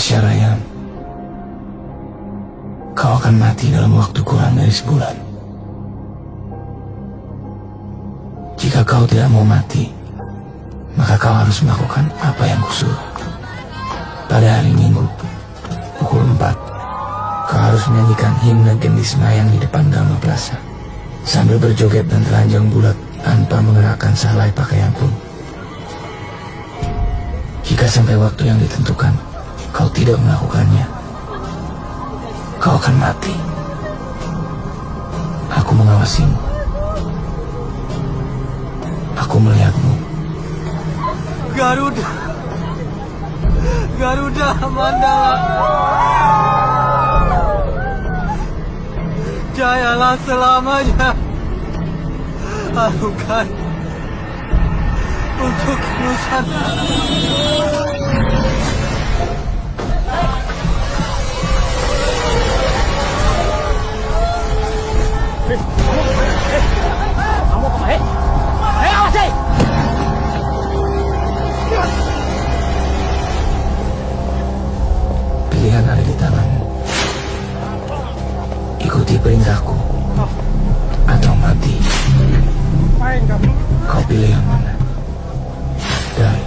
Tasya Rayhan, kau akan mati dalam waktu kurang dari sebulan. Jika kau tidak mau mati, maka kau harus melakukan apa yang kusuruh. Pada hari Minggu, pukul 4, kau harus menyanyikan himne Gendis Mayang di depan Dharma Plaza, sambil berjoget dan telanjang bulat tanpa mengenakan sehelai pakaian pun. Jika sampai waktu yang ditentukan, kau tidak melakukannya, kau akan mati. Aku mengawasimu. Aku melihatmu. Garuda, Garuda Mandala, jayalah selamanya. Lakukan untuk Nusantara. Kamu kemana? Awas! Pilihan ada di tanganmu. Ikuti perintahku atau mati. Kau pilih yang mana? Dari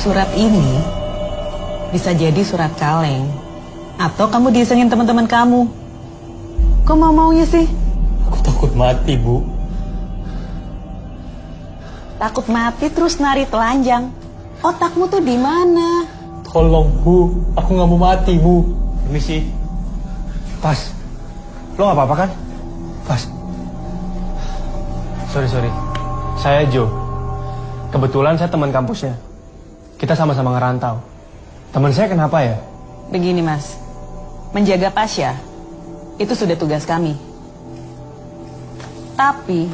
surat ini bisa jadi surat kaleng, atau kamu diisengin teman-teman kamu. Kok maunya sih? Aku takut mati, Bu. Takut mati terus nari telanjang. Otakmu tuh di mana? Tolong, Bu. Aku nggak mau mati, Bu. Permisi. Pas, lo nggak apa-apa kan? Pas. Sorry. Saya Joe. Kebetulan saya teman kampusnya. Kita sama-sama ngerantau. Teman saya kenapa ya? Begini, Mas. Menjaga Tasya itu sudah tugas kami. Tapi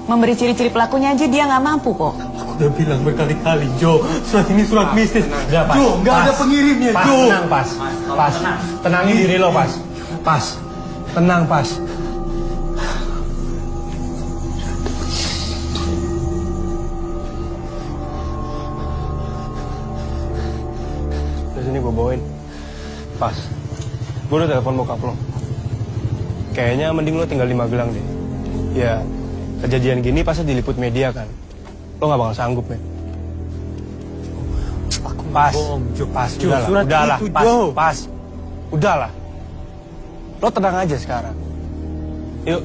memberi ciri-ciri pelakunya aja dia nggak mampu kok. Aku udah bilang berkali-kali, Joe. Surat ini surat mistis. Udah, Pas. Joe, nggak ada pengirimnya, Pas, Joe. tenang, Pas. Pas. Tenangin diri lo, Pas. Pas. Tenang, Pas. Sini gue bawain. Pas. Gue udah telepon bokap lo. Kayaknya mending lo tinggal di Magelang deh. Ya, kejadian gini pasti diliput media kan. Lo gak bakal sanggup, men. Pas. Pas. Udahlah. Pas. Udahlah. Lo tenang aja sekarang. Yuk.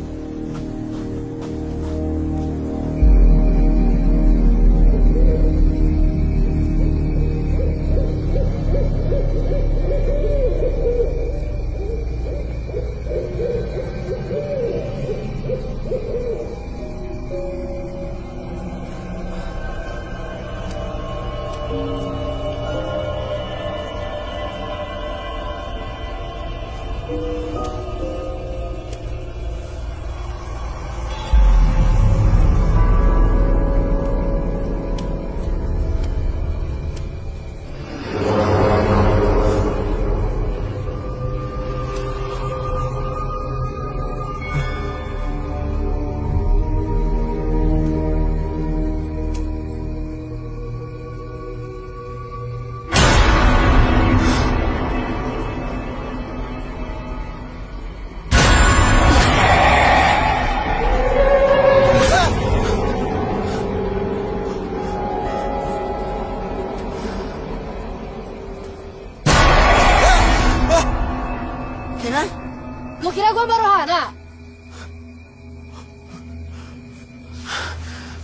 Lo kira gue baru Hana?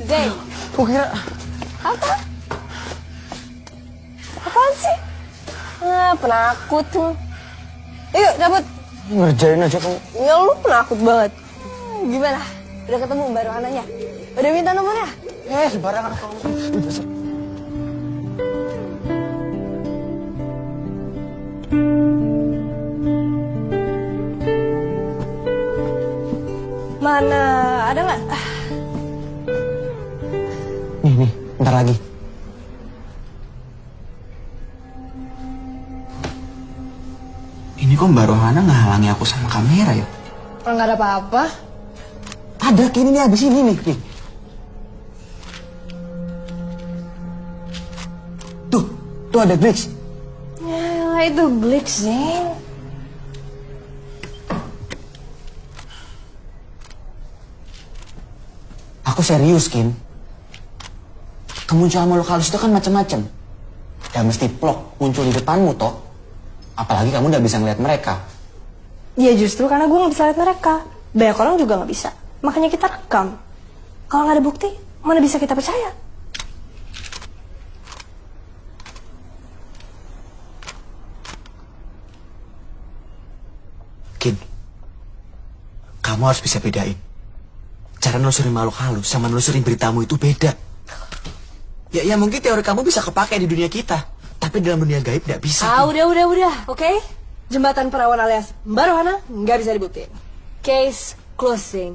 Zay, Gue kira... apa? Apaan sih? Penakut tuh. Yuk, cabut. Ngerjain aja kamu. Ya lu penakut banget. Gimana? Udah ketemu baru Hananya? Udah minta nomornya? Sembarangan kamu. Mana? Ada nggak? Nih, bentar lagi. kok Mbak Rohana ngehalangi aku sama kamera ya? Orang nggak ada apa-apa. Ada, kini nih abis ini nih. Tuh ada glitch. Ya, itu glitch, Zain. Aku serius, Kin. Kemunculan makhluk halus itu kan macam-macam. Ya mesti plok muncul di depanmu, toh. Apalagi kamu udah bisa ngeliat mereka. Ya justru karena gue nggak bisa lihat mereka. Banyak orang juga nggak bisa. Makanya kita rekam. Kalau nggak ada bukti, mana bisa kita percaya? Kin, kamu harus bisa bedain. Cara nelusurin makhluk halus sama nelusurin beritamu itu beda. Ya mungkin teori kamu bisa kepakai di dunia kita. Tapi dalam dunia gaib nggak bisa. Udah, oke? Jembatan perawan alias Mbak Rohana nggak bisa dibuktiin. Case closing.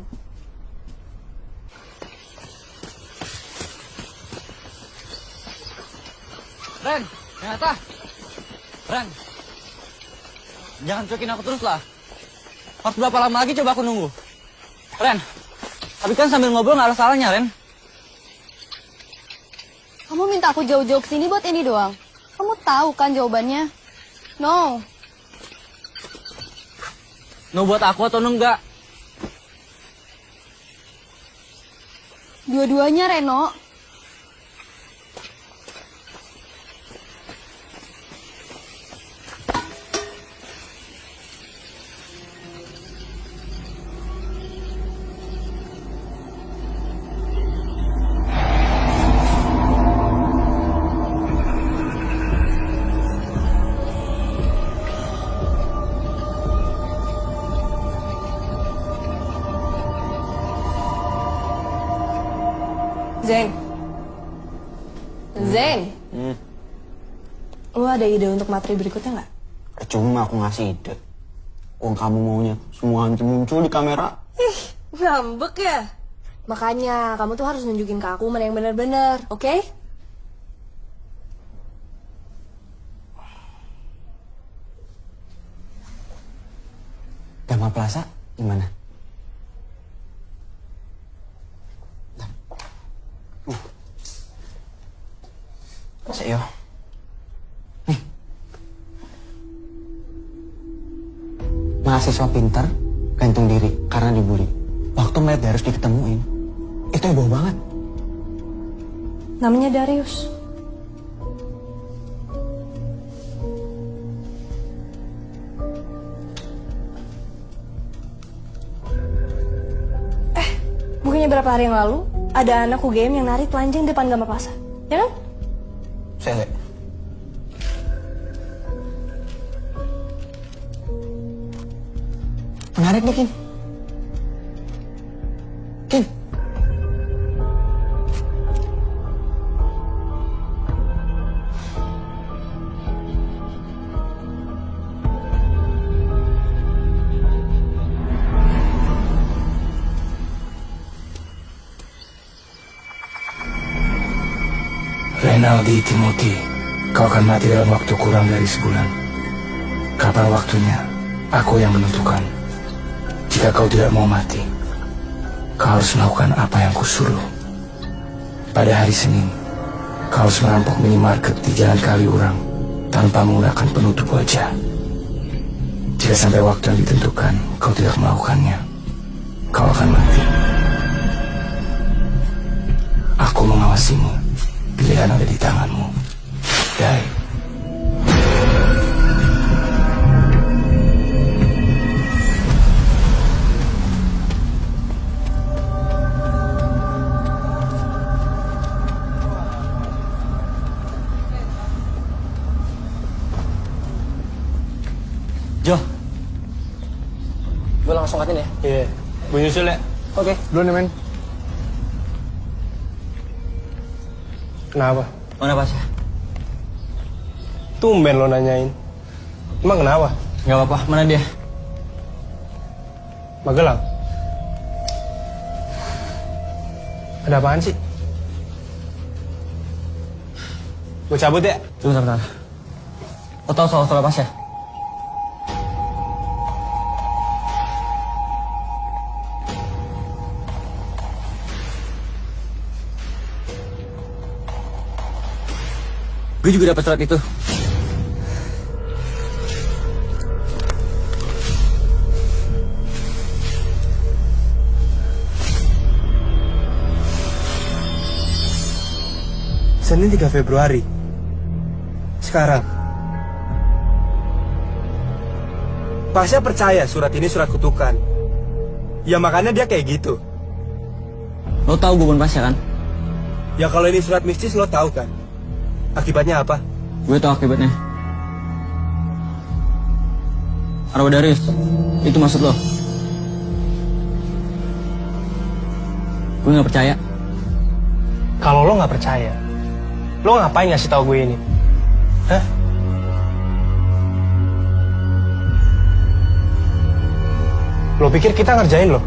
Ren, ternyata. Ren, jangan cuekin aku terus lah. Harus berapa lama lagi coba aku nunggu? Ren, tapi kan sambil ngobrol nggak ada salahnya, Ren. Kamu minta aku jauh-jauh ke sini buat ini doang. Kamu tahu kan jawabannya? No. No buat aku atau enggak? Dua-duanya, Reno. Zain. Lu ada ide untuk materi berikutnya nggak? Cuma aku ngasih ide. Kamu maunya semua hantu muncul di kamera. Ngambek ya? Makanya kamu tuh harus nunjukin ke aku mana yang benar-benar, oke? Dama Plaza gimana? Saya. Nih. Mahasiswa pintar gantung diri karena dibully. Waktu mayat harus diketemuin. Itu heboh banget. Namanya Darius. Bukannya berapa hari yang lalu ada anak UGM yang nari telanjang depan Dama Plaza, ya kan? Saya lihat. Menarik nih, Kin. Kin. Renaldi Timothy, kau akan mati dalam waktu kurang dari sebulan. Kapan waktunya, aku yang menentukan. Jika kau tidak mau mati, kau harus melakukan apa yang kusuruh. Pada hari Senin, kau harus merampok minimarket di Jalan Kaliurang tanpa menggunakan penutup wajah. Jika sampai waktu yang ditentukan, kau tidak melakukannya, kau akan mati. Aku mengawasimu. Pilihan ada di tanganmu. Dai. Jo, gue langsung katin ya. Iya, gue nyusul ya. Oke. Duluan ya, men. Kenapa? Mana Pasya? Tumben lo nanyain. Emang kenapa? Gak apa-apa, mana dia? Magelang? Ada apaan sih? Gue cabut ya? Tunggu, bentar. Lo tau soal Pasya? Gue juga dapat surat itu. Senin 3 Februari. Sekarang. Pasha percaya surat ini surat kutukan. Ya makanya dia kayak gitu. Lo tahu gue bukan Pasha kan? Ya kalau ini surat mistis lo tahu kan? Akibatnya apa? Gue tahu akibatnya. Arwah Darius, itu maksud lo? Gue nggak percaya. Kalau lo nggak percaya, lo ngapain ngasih tahu gue ini? Hah? Lo pikir kita ngerjain lo?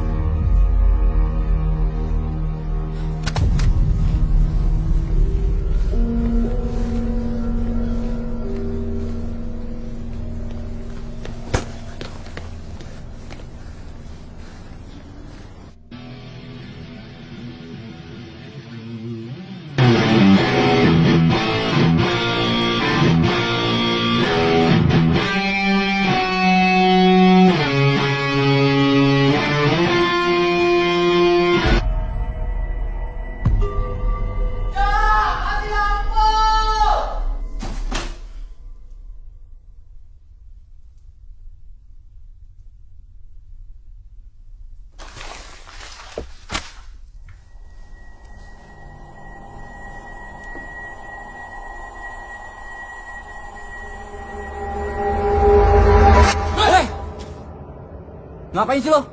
Ngapain sih lo?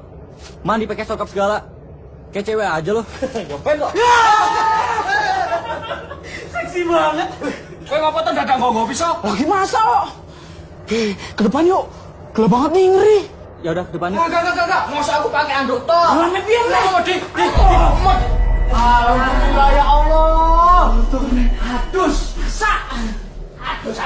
Mandi pakai sokap segala. Kayak cewek aja lo. Ngapain lo? Seksi banget. Kayak ngapa tuh dadang gongo bisa? Lagi masa lo? Ke depan yuk. Gelap banget nih, ngeri. Ya udah, ke depan yuk. Enggak. Masa aku pakai anduk toh? Lama pian lah. Alhamdulillah ya Allah. Adus. Sak. Adus.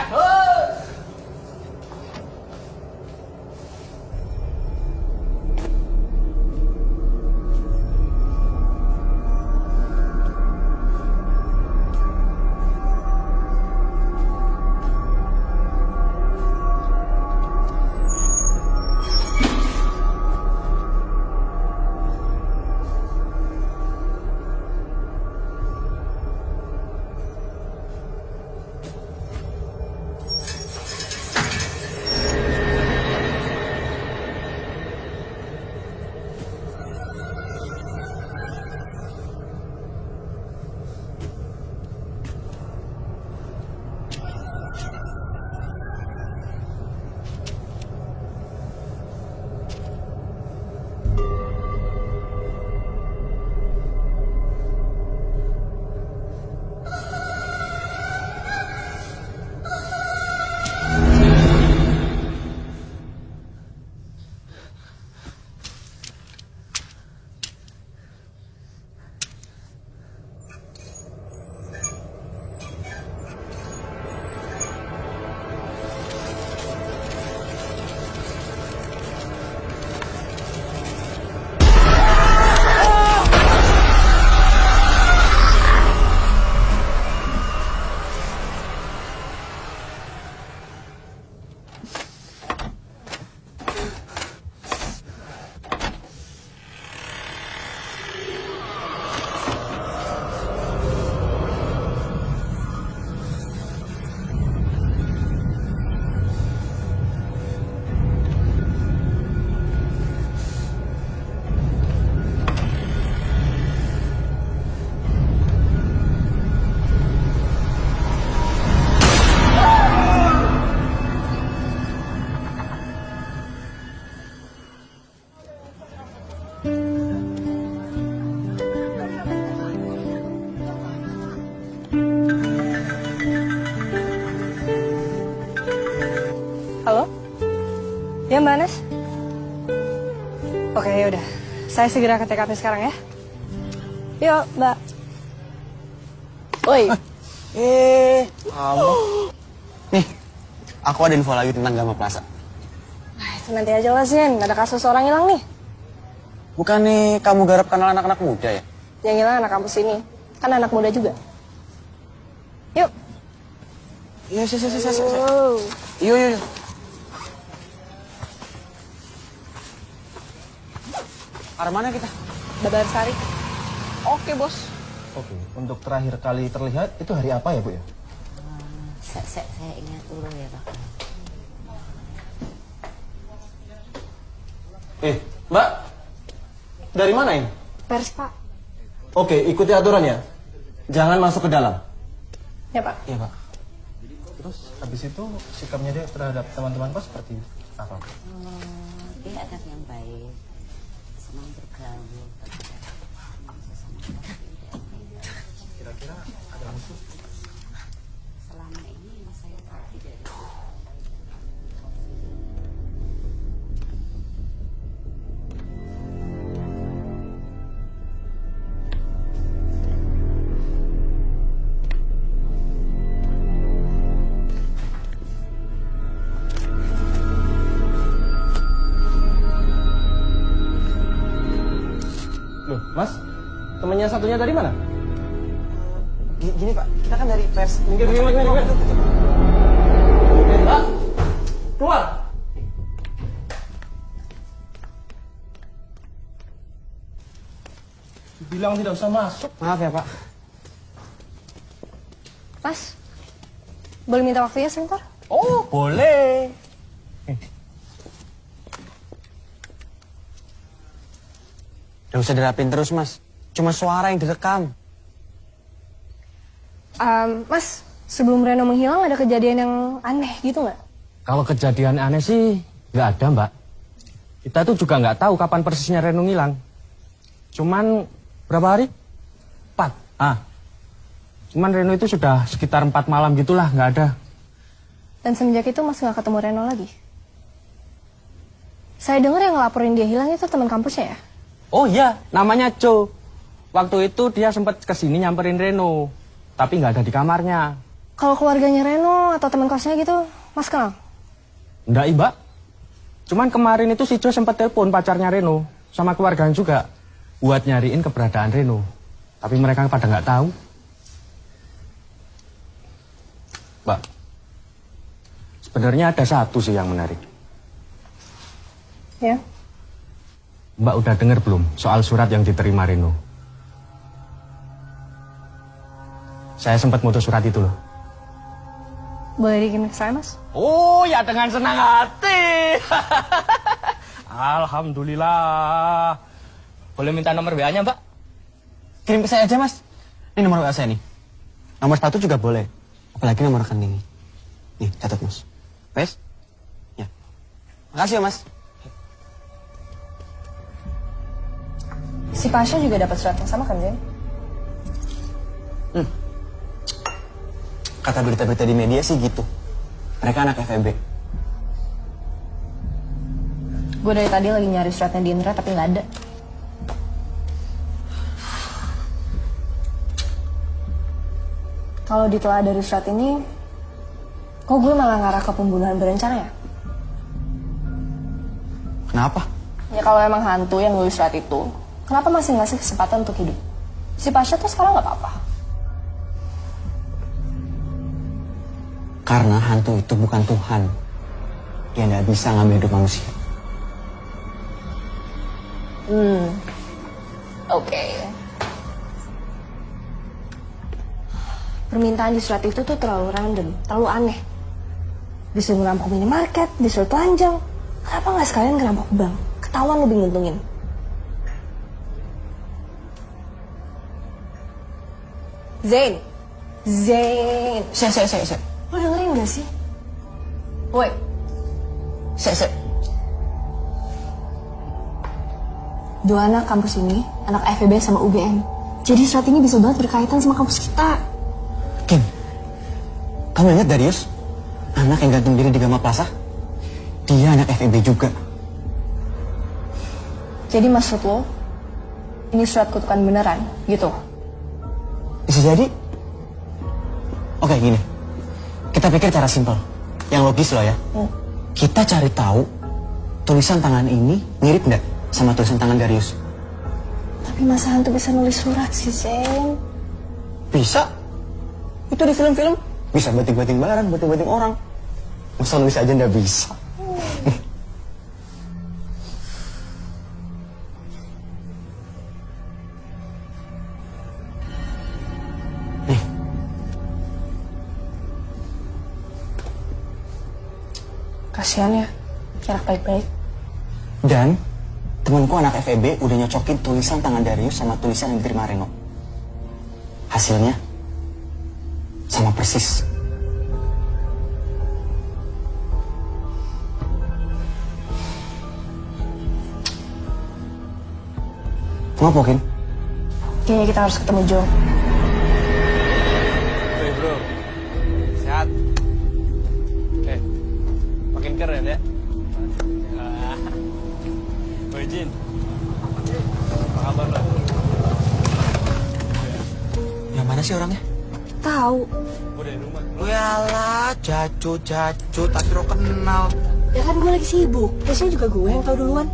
Ya Mbak Anes? Oke yaudah, saya segera ke TKP sekarang ya. Yuk Mbak. Oi. Kamu. Nih, aku ada info lagi tentang Gama Plaza. Nah, itu nanti aja lah Zen, ada kasus orang hilang nih. Bukannya kamu garap kenal anak-anak muda ya? Yang hilang anak kampus ini, kan anak muda juga. Yuk. Iya, Wow. Yuk. Arah mana kita? Babar Sari. Oke, Bos. Oke, untuk terakhir kali terlihat itu hari apa ya, Bu ya? Saya ingat dulu ya Pak. Mbak, dari mana ini? Pers, Pak. Oke, ikuti aturan ya. Jangan masuk ke dalam. Ya, Pak. Iya, Pak. Terus habis itu sikapnya dia terhadap teman-teman kos seperti apa? Dia anak yang baik, senang bergaul. Kira-kira ada musuh? Selama ini saya tahu tidak. Loh, Mas, temannya satunya dari mana? Gini, Pak. Kita kan dari pers. Minggir. Mbak, keluar. Bilang tidak usah masuk. Maaf ya, Pak. Mas, boleh minta waktunya sebentar? Oh, boleh. Gak usah dirapin terus, Mas. Cuma suara yang direkam. Mas, sebelum Reno menghilang ada kejadian yang aneh gitu nggak? Kalau kejadian aneh sih nggak ada, Mbak. Kita tuh juga nggak tahu kapan persisnya Reno ngilang. Cuman berapa hari? 4. Cuman Reno itu sudah sekitar 4 malam gitulah, nggak ada. Dan semenjak itu Mas nggak ketemu Reno lagi? Saya dengar yang ngelaporin dia hilang itu teman kampusnya ya? Oh iya, namanya Jo. Waktu itu dia sempat kesini nyamperin Reno, tapi nggak ada di kamarnya. Kalau keluarganya Reno atau teman kosnya gitu, Mas kenal? Nggak, Mbak. Cuman kemarin itu si Jo sempat telepon pacarnya Reno sama keluarganya juga buat nyariin keberadaan Reno. Tapi mereka pada nggak tahu. Mbak, sebenarnya ada satu sih yang menarik. Ya. Mbak udah dengar belum soal surat yang diterima Reno? Saya sempat mutus surat itu loh. Boleh dikirim ke saya, Mas? Oh ya, dengan senang hati. Alhamdulillah. Boleh minta nomor WA-nya, Mbak? Kirim ke saya aja, Mas. Ini nomor WA saya nih. Nomor sepatu juga boleh. Apalagi nomor rekening. Nih, catat, Mas. Pes? Ya. Makasih ya, Mas. Si Pasha juga dapat surat yang sama kan, Jen? Kata berita-berita di media sih gitu. Mereka anak FEB. Gue dari tadi lagi nyari suratnya di internet tapi nggak ada. Kalau ditelaah dari surat ini, kok gue malah ngarah ke pembunuhan berencana ya? Kenapa? Ya kalau emang hantu yang nulis surat itu, kenapa masih ngasih kesempatan untuk hidup? Si Pasha tuh sekarang nggak apa-apa. Karena hantu itu bukan Tuhan. Dia nggak bisa ngambil hidup manusia. Oke. Permintaan di surat itu tuh terlalu random, terlalu aneh. Disuruh ngerampok minimarket, disuruh telanjang. Kenapa nggak sekalian ngerampok bank? Ketahuan lebih nguntungin. Zain. Saya. Lo dengerin gak sih? Woi. Saya. Dua anak kampus ini, anak FEB sama UGM. Jadi surat ini bisa banget berkaitan sama kampus kita. Kim, kamu ingat Darius? Anak yang gantung diri di Gama Plaza? Dia anak FEB juga. Jadi maksud lo, ini surat kutukan beneran, gitu? Bisa jadi. Oke, gini. Kita pikir cara simpel. Yang logis loh ya. Kita cari tahu tulisan tangan ini mirip nggak sama tulisan tangan Darius. Tapi masa hantu bisa nulis surat sih, Zain? Bisa. Itu di film-film Bisa banting-banting barang, banting-banting orang. Masa nulis aja nggak bisa? Nih. Kasihan ya, anak baik-baik. Dan temanku anak FEB udah nyocokin tulisan tangan Darius sama tulisan yang diterima Reno. Hasilnya sama persis. Ngapa, Kin? Kayaknya kita harus ketemu Joe. Woi bro, sehat? Makin keren ya? Woi Jin, apa kabar lo? Yang mana sih orangnya? Tahu. Gue dari rumah. Yalah, Jaco, tapi lo kenal. Ya kan gue lagi sibuk. Biasanya juga gue yang tahu duluan.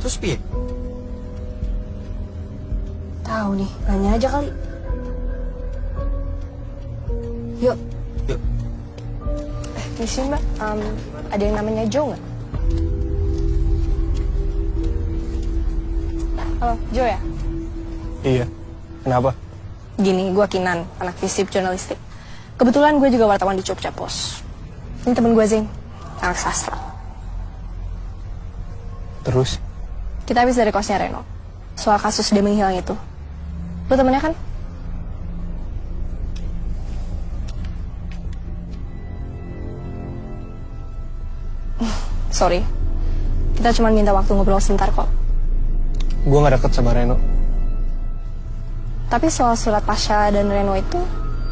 Terus piye? Tahu nih, nanya aja kali. Yuk. Yuk. Misi mbak, ada yang namanya Joe nggak? Halo, Joe ya? Iya, kenapa? Gini, gue Kinan, anak FISIP jurnalistik. Kebetulan gue juga wartawan di Jogja Pos. Ini temen gue Zeng, anak sastra. Terus? Kita habis dari kosnya Reno, soal kasus dia menghilang itu. Lo temennya kan? Sorry, kita cuma minta waktu ngobrol sebentar kok. Gue gak deket sama Reno. Tapi soal surat Pasha dan Reno itu,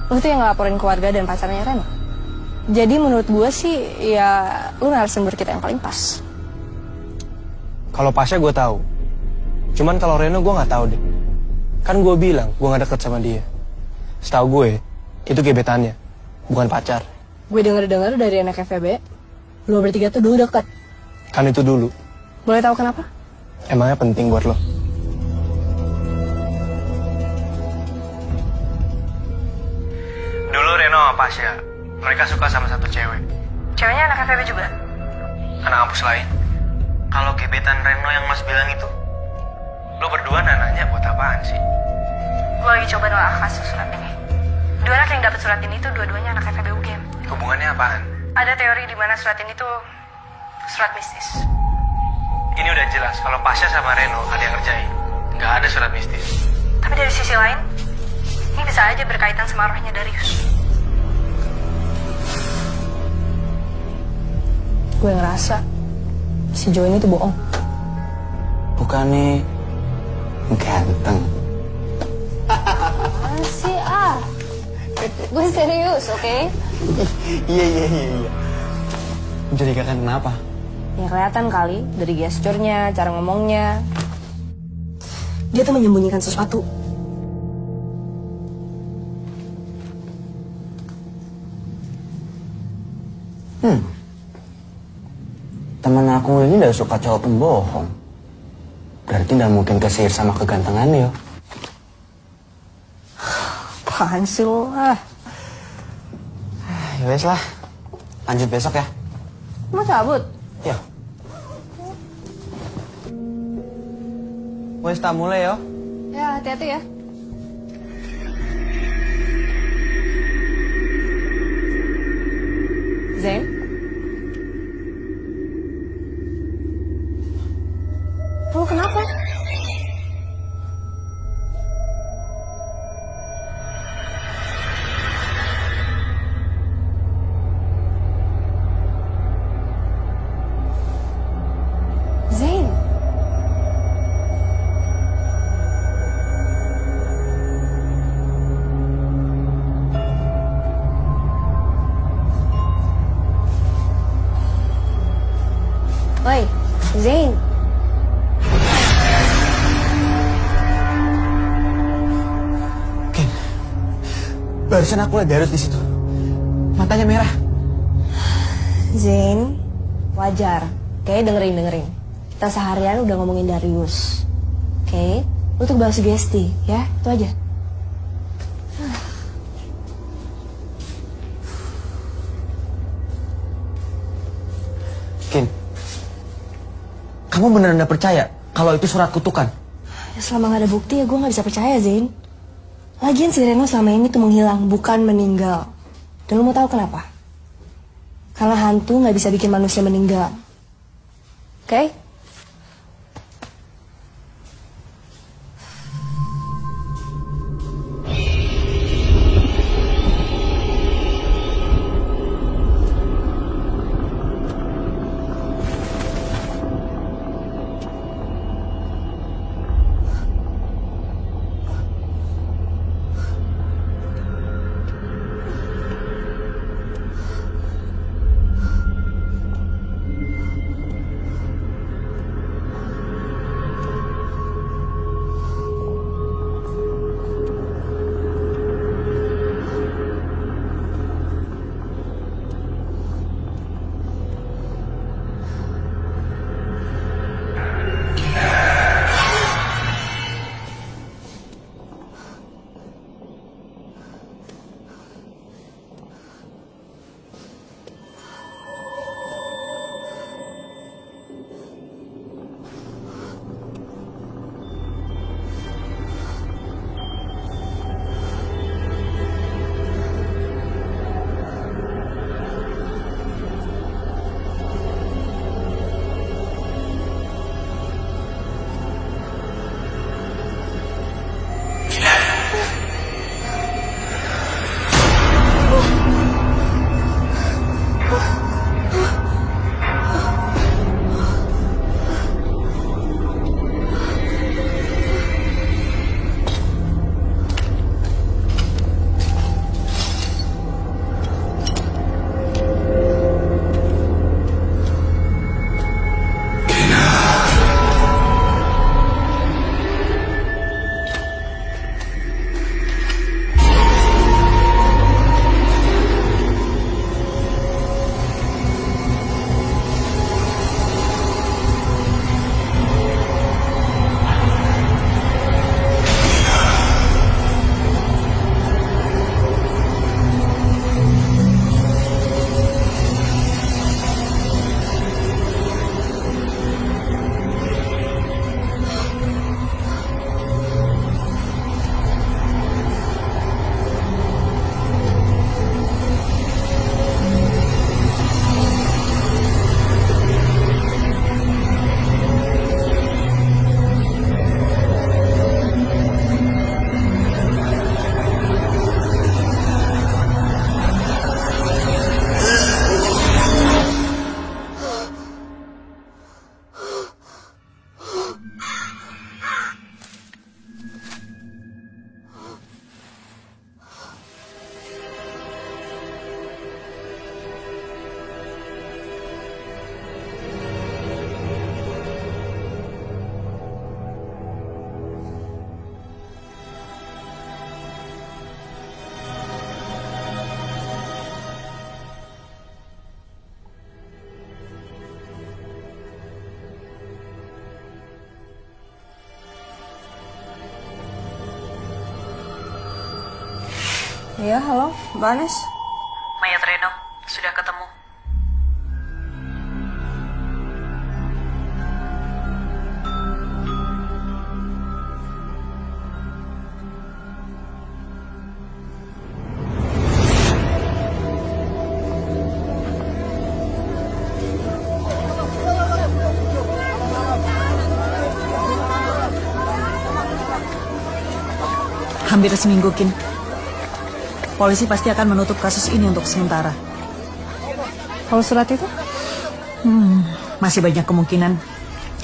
lo tuh yang ngelaporin keluarga dan pacarnya Reno. Jadi menurut gue sih, ya lo narasumber kita yang paling pas. Kalau Pasha gue tahu. Cuman kalau Reno gue nggak tahu deh. Kan gue bilang gue nggak deket sama dia. Setahu gue itu gebetannya, bukan pacar. Gue denger-dengar dari anak FEB, lo bertiga tuh dulu deket. Kan itu dulu. Boleh tahu kenapa? Emangnya penting buat lo? Dulu Reno sama Pasha, mereka suka sama satu cewek. Ceweknya anak FEB juga? Anak kampus lain. Kalau gebetan Reno yang Mas bilang itu, lo berdua nanya buat apaan sih? Gue lagi coba nolak kasus surat ini. Dua anak yang dapat surat ini tuh dua-duanya anak FEB UGM. Hubungannya apaan? Ada teori di mana surat ini tuh surat mistis. Ini udah jelas kalau Pasha sama Reno ada yang ngerjain. Nggak ada surat mistis. Tapi dari sisi lain, ini bisa aja berkaitan sama rohnya Darius. Gue ngerasa si Joe ini tuh bohong. Bukannya ganteng. Masih gue serius, oke? Iya. Mencurigakan kenapa? Ya kelihatan kali dari gesturnya, cara ngomongnya. Dia tuh menyembunyikan sesuatu. Temen aku ini udah suka cowok pembohong. Berarti nggak mungkin kesihir sama kegantengannya. Apaan sih lo? Ya wes lah. Lanjut besok ya. Mau cabut? Ya. Wes tak mulai yo. Ya, hati-hati ya. Zain? Lo kenapa? Zain? Oi, Zain. Barusan aku lihat Darius di situ. Matanya merah. Zain, wajar. Oke, dengerin. Kita seharian udah ngomongin Darius. Oke, lu tuh balas sugesti, ya? Itu aja. Kamu beneran percaya kalau itu surat kutukan? Ya selama gak ada bukti ya gue gak bisa percaya, Zain. Lagian si Reno selama ini tuh menghilang, bukan meninggal. Dan lu mau tahu kenapa? Karena hantu gak bisa bikin manusia meninggal. Oke? Iya, halo, Mbak Anes. Mayat Reno sudah ketemu. Hampir seminggu, Kin. Polisi pasti akan menutup kasus ini untuk sementara. Kalau surat itu? Masih banyak kemungkinan.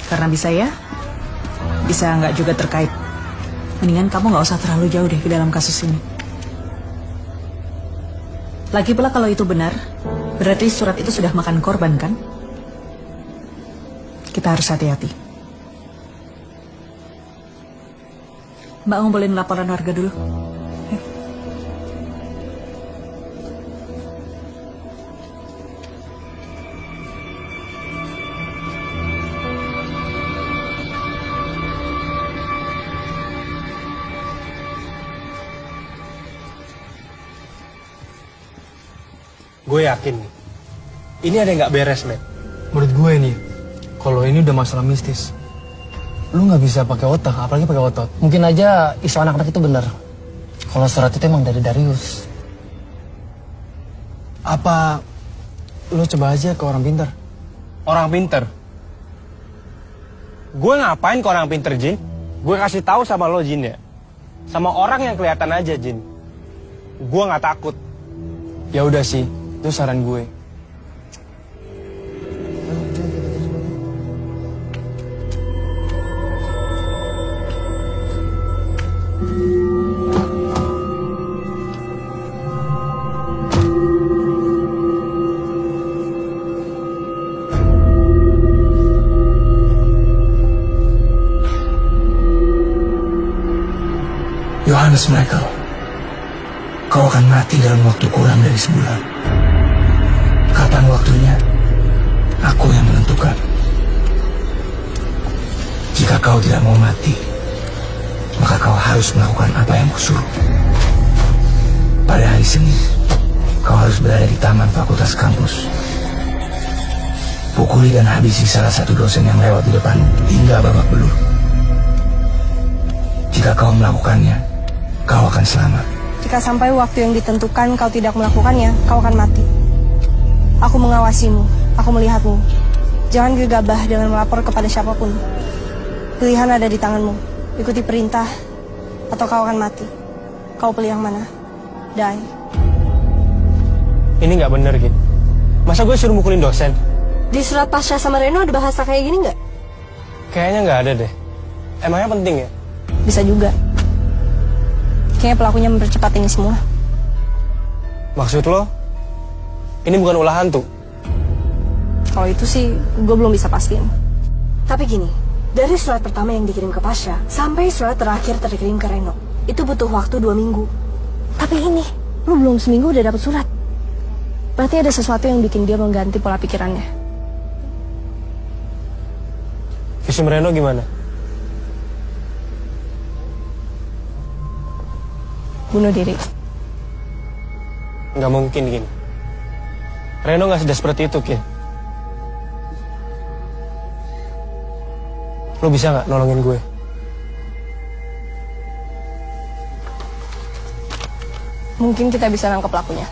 Karena bisa ya, bisa nggak juga terkait. Mendingan kamu nggak usah terlalu jauh deh ke dalam kasus ini. Lagi pula kalau itu benar, berarti surat itu sudah makan korban kan? Kita harus hati-hati. Mbak ngumpulin laporan warga dulu. Gue yakin nih, ini ada yang nggak beres, Matt. Menurut gue nih, Kalau ini udah masalah mistis, lu nggak bisa pakai otak, apalagi pakai otot. Mungkin aja isu anak-anak itu benar. Kalau surat itu emang dari Darius. Apa lu coba aja ke orang pintar? Orang pintar? Gue ngapain ke orang pintar, Jin? Gue kasih tahu sama lo, Jin, ya. Sama orang yang kelihatan aja, Jin. Gue nggak takut. Ya udah sih, itu saran gue. Yohanes Michael, kau akan mati dalam waktu kurang dari sebulan. Kapan waktunya? Aku yang menentukan. Jika kau tidak mau mati, maka kau harus melakukan apa yang kusuruh. Pada hari Senin, kau harus berada di taman fakultas kampus. Pukuli dan habisi salah satu dosen yang lewat di depan hingga babak belur. Jika kau melakukannya, kau akan selamat. Jika sampai waktu yang ditentukan kau tidak melakukannya, kau akan mati. Aku mengawasimu, aku melihatmu. Jangan gegabah dengan melapor kepada siapapun. Pilihan ada di tanganmu. Ikuti perintah, atau kau akan mati. Kau pilih yang mana? Die. Ini nggak bener, Gin. Masa gue suruh mukulin dosen? Di surat Pasha sama Reno ada bahasa kayak gini nggak? Kayaknya nggak ada deh. Emangnya penting ya? Bisa juga. Kayaknya pelakunya mempercepat ini semua. Maksud lo? Ini bukan ulah hantu? Kalau itu sih, gue belum bisa pastiin. Tapi gini, dari surat pertama yang dikirim ke Pasha sampai surat terakhir terkirim ke Reno, itu butuh waktu 2 minggu. Tapi ini, lu belum seminggu udah dapet surat. Berarti ada sesuatu yang bikin dia mengganti pola pikirannya. Visum Reno gimana? Bunuh diri. Nggak mungkin, Gin. Reno nggak seperti itu, Gin. Lo bisa nggak nolongin gue? Mungkin kita bisa nangkep pelakunya.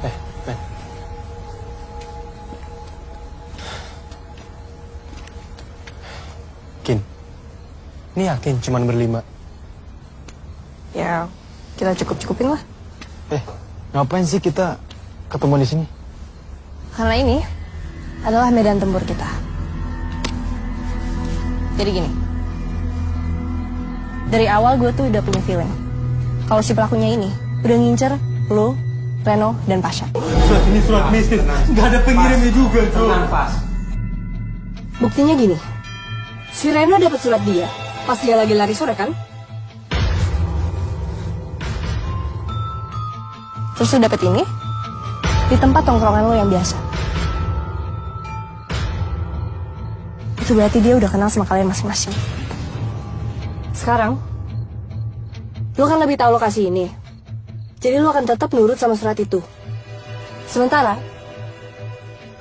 Ben. Gin, ini yakin cuman berlima? Ya, kita cukup-cukupin lah. Ngapain sih kita ketemu di sini? Karena ini adalah medan tempur kita. Jadi gini, dari awal gue tuh udah punya feeling kalau si pelakunya ini udah ngincer lo, Reno, dan Pasha. Surat ini surat mistis. Gak ada pengirimnya juga, tuh. Tenang, Pas. Buktinya gini, si Reno dapat surat dia pas dia lagi lari sore kan? Terus lu dapet ini di tempat tongkrongan lo yang biasa. Itu berarti dia udah kenal sama kalian masing-masing. Sekarang, lu kan lebih tahu lokasi ini. Jadi lu akan tetap nurut sama surat itu. Sementara,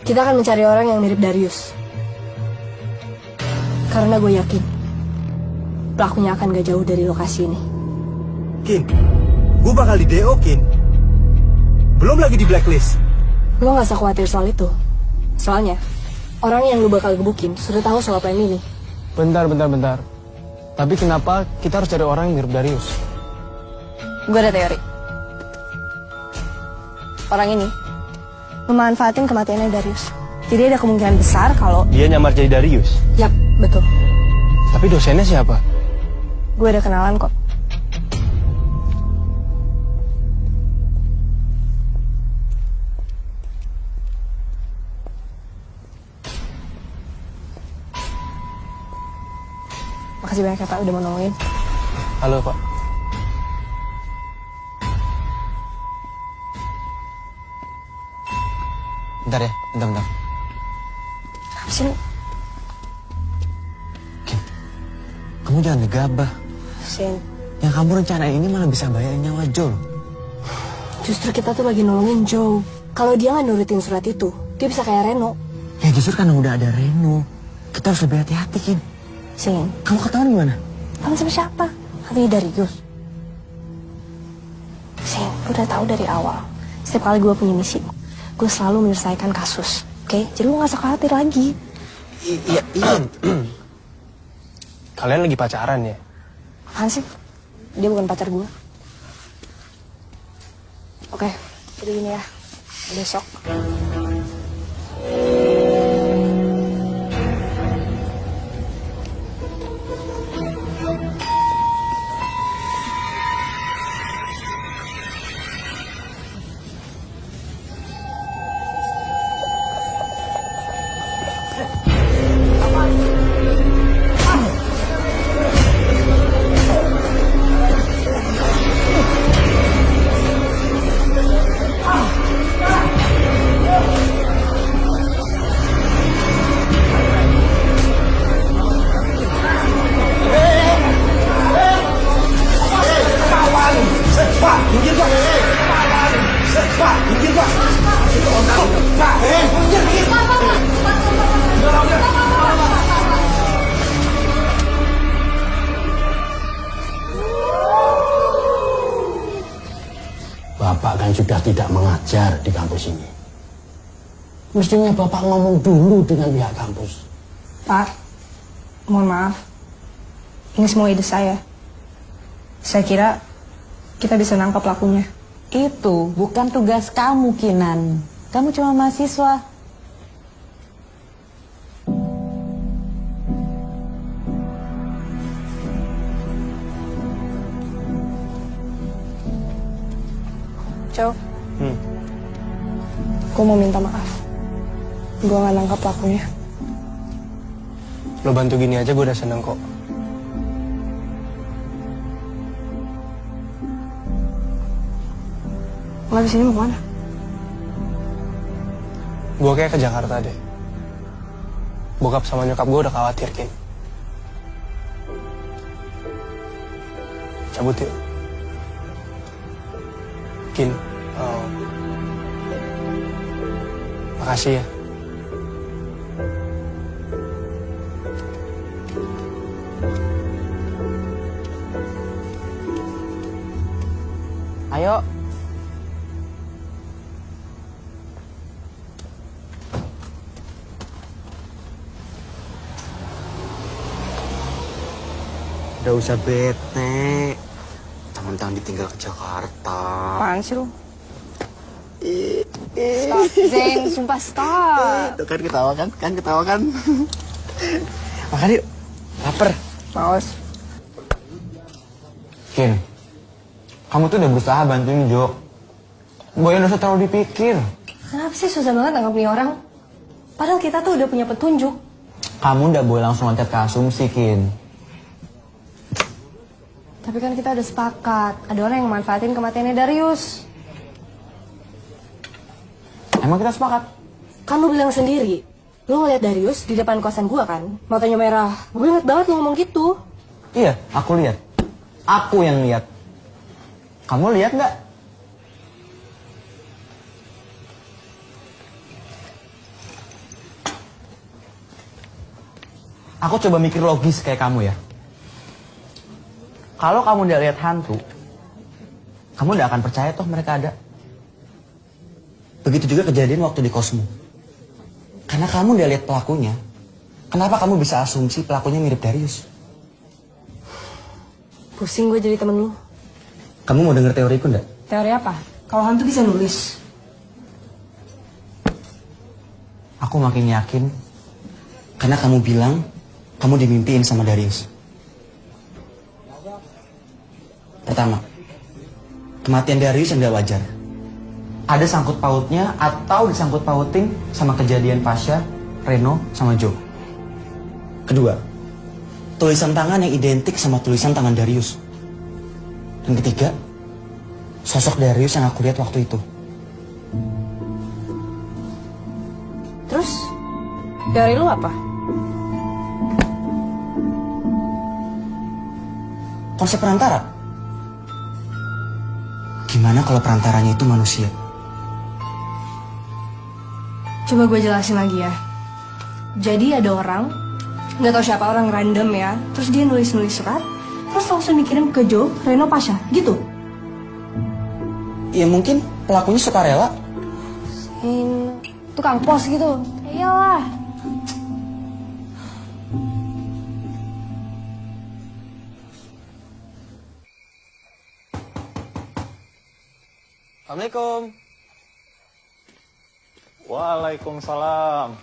kita akan mencari orang yang mirip Darius. Karena gue yakin, pelakunya akan gak jauh dari lokasi ini. Kin, gue bakal di DO, Kin. Belum lagi di blacklist. Lo gak usah khawatir soal itu. Soalnya, orang yang lu bakal gebukin sudah tahu soal plan ini. Bentar. Tapi kenapa kita harus cari orang yang mirip Darius? Gue ada teori. Orang ini memanfaatin kematiannya Darius. Jadi ada kemungkinan besar kalau... Dia nyamar jadi Darius? Yap, betul. Tapi dosennya siapa? Gue ada kenalan kok. Makasih banyak ya Pak udah mau nolongin. Halo, Pak. Bentar ya, bentar. Apa sih lu? Kamu jangan gegabah. Sin, Yang kamu rencanain ini malah bisa bayarin nyawa Joel. justru kita tuh lagi nolongin Joe. Kalau dia nggak nurutin surat itu, dia bisa kayak Reno. Ya justru karena udah ada Reno, kita harus lebih hati-hati, Kin. Sin, Kamu ketahuan gimana? kamu sama siapa? Hatinya Darius. Sin, gue udah tahu dari awal. Setiap kali gue punya misi, gue selalu menyelesaikan kasus. Oke? Jadi lu gak usah khawatir lagi. Iya, iya. Kalian lagi pacaran ya? Apaan sih? Dia bukan pacar gue. Oke, jadi gini ya. Besok. Bapak kan sudah tidak mengajar di kampus ini. Mestinya Bapak ngomong dulu dengan pihak kampus. Pak, mohon maaf. Ini semua ide saya. Saya kira kita bisa nangkap pelakunya. Itu bukan tugas kamu, Kinan. Kamu cuma mahasiswa. Cok, gue mau minta maaf. Gue gak nangkap pelakunya. Lo bantu gini aja gue udah seneng kok. Lo abis ini mau kemana? Gue kayak ke Jakarta deh. Bokap sama nyokap gue udah khawatir, Kin. Cabut yuk. Kin, makasih ya. Ayo. Udah usah bete. Teman-teman ditinggal ke Jakarta. Apaan sih lu? Stop, Zeng. Sumpah stop. Tuh kan ketawa kan? Kan ketawa kan? Makan yuk. Laper. Maus. Kin, kamu tuh udah berusaha bantuin Jo. Boy udah usah terlalu dipikir. Kenapa sih susah banget nangkap nih orang? Padahal kita tuh udah punya petunjuk. Kamu udah boleh langsung loncat ke asumsi, Kin. Tapi kan kita udah sepakat. Ada orang yang manfaatin kematiannya Darius. Emang kita sepakat? Kan lu bilang sendiri. Lu ngeliat Darius di depan kosan gua kan? Matanya merah. Gue inget banget lu ngomong gitu. Iya, aku lihat. Aku yang lihat. Kamu lihat nggak? Aku coba mikir logis kayak kamu ya. Kalau kamu udah lihat hantu, kamu udah akan percaya toh mereka ada. Begitu juga kejadian waktu di Cosmo. Karena kamu udah lihat pelakunya, kenapa kamu bisa asumsi pelakunya mirip Darius? Pusing gue jadi temen lu. Kamu mau denger teoriku nggak? Teori apa? Kalau hantu bisa nulis. Aku makin yakin karena kamu bilang kamu dimimpiin sama Darius. Pertama, kematian Darius yang gak wajar. Ada sangkut pautnya atau disangkut pautin sama kejadian Pasha, Reno, sama Joe. Kedua, tulisan tangan yang identik sama tulisan tangan Darius. Dan ketiga, sosok Darius yang aku lihat waktu itu. Terus, teori lu apa? Konsep perantara. Gimana kalau perantaranya itu manusia? Coba gue jelasin lagi ya. Jadi ada orang, nggak tahu siapa, orang random ya. Terus dia nulis surat, terus langsung dikirim ke Joe, Reno, Pasha, gitu. Ya mungkin pelakunya sukarela. Tukang pos gitu. Iyalah. Assalamualaikum. Waalaikumsalam.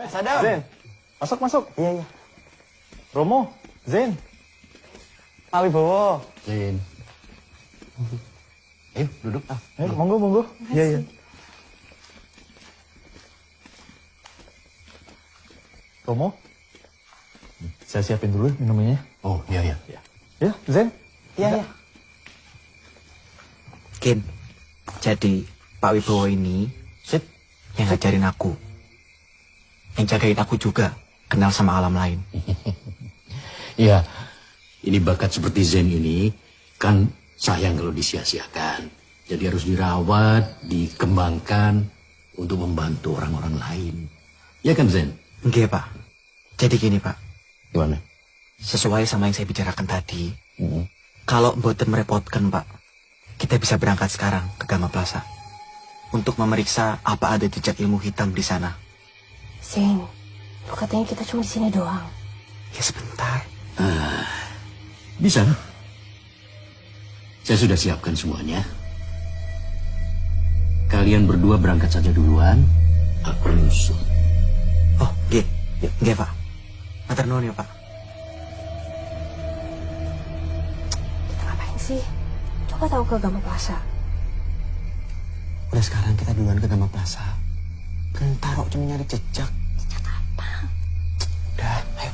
Sadam. Zen, masuk. Iya, iya. Romo, Zen. Pak Wibowo. Zen. Ayo, duduk. Ayo, monggo. Iya. Romo, saya siapin dulu minumannya. Oh, iya. Ya, Zen. Iya. Kin, jadi Pak Wibowo ini Sit. yang ngajarin aku, yang jagain aku juga kenal sama alam lain. Iya, ini bakat seperti Zen ini kan sayang kalau disia-siakan. Jadi harus dirawat, dikembangkan untuk membantu orang-orang lain. Ya kan Zen? Enggak Pak. Jadi gini Pak, Gimana? sesuai sama yang saya bicarakan tadi, kalau mboten merepotkan Pak, kita bisa berangkat sekarang ke Gama Plaza untuk memeriksa apa ada jejak ilmu hitam di sana. Zin, lu katanya kita cuma di sini doang. Ya sebentar. Bisa. Saya sudah siapkan semuanya. Kalian berdua berangkat saja duluan. Aku nyusul. Oh, nggih Pak. Matur nuwun ya Pak. Kita ngapain sih? Coba tahu ke Gama Plaza. Udah sekarang kita duluan ke Gama Plaza. Kan taruh cuma nyari jejak. Jejak apa? Udah, ayo.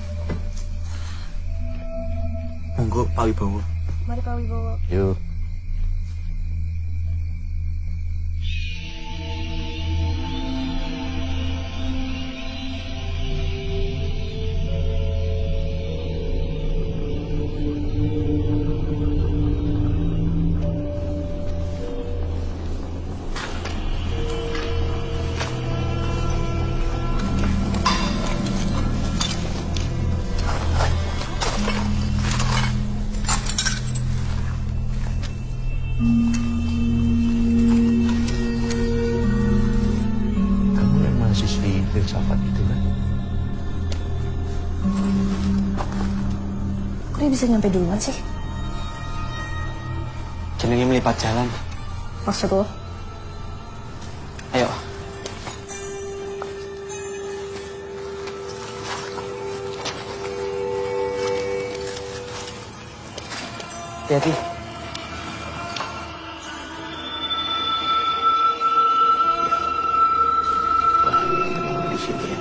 Monggo Pak Wibowo. Mari Pak Wibowo. Yuk. Kamu yang mahasiswi filsafat itu kan? Kok dia bisa nyampe duluan sih? Jenenge melipat jalan. Maksud lo? Ayo. Hati-hati. Di sini ya.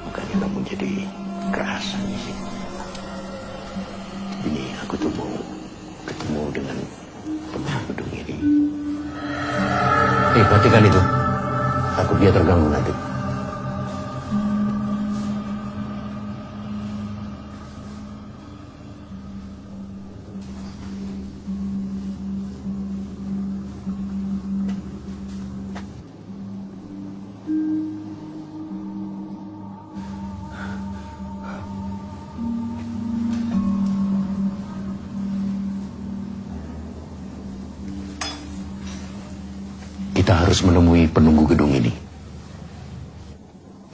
Makanya kamu jadi keras di sini. Ini aku tuh mau ketemu dengan pemilik gedung ini. Perhatikan itu. Takut dia terganggu nanti. Kita harus menemui penunggu gedung ini.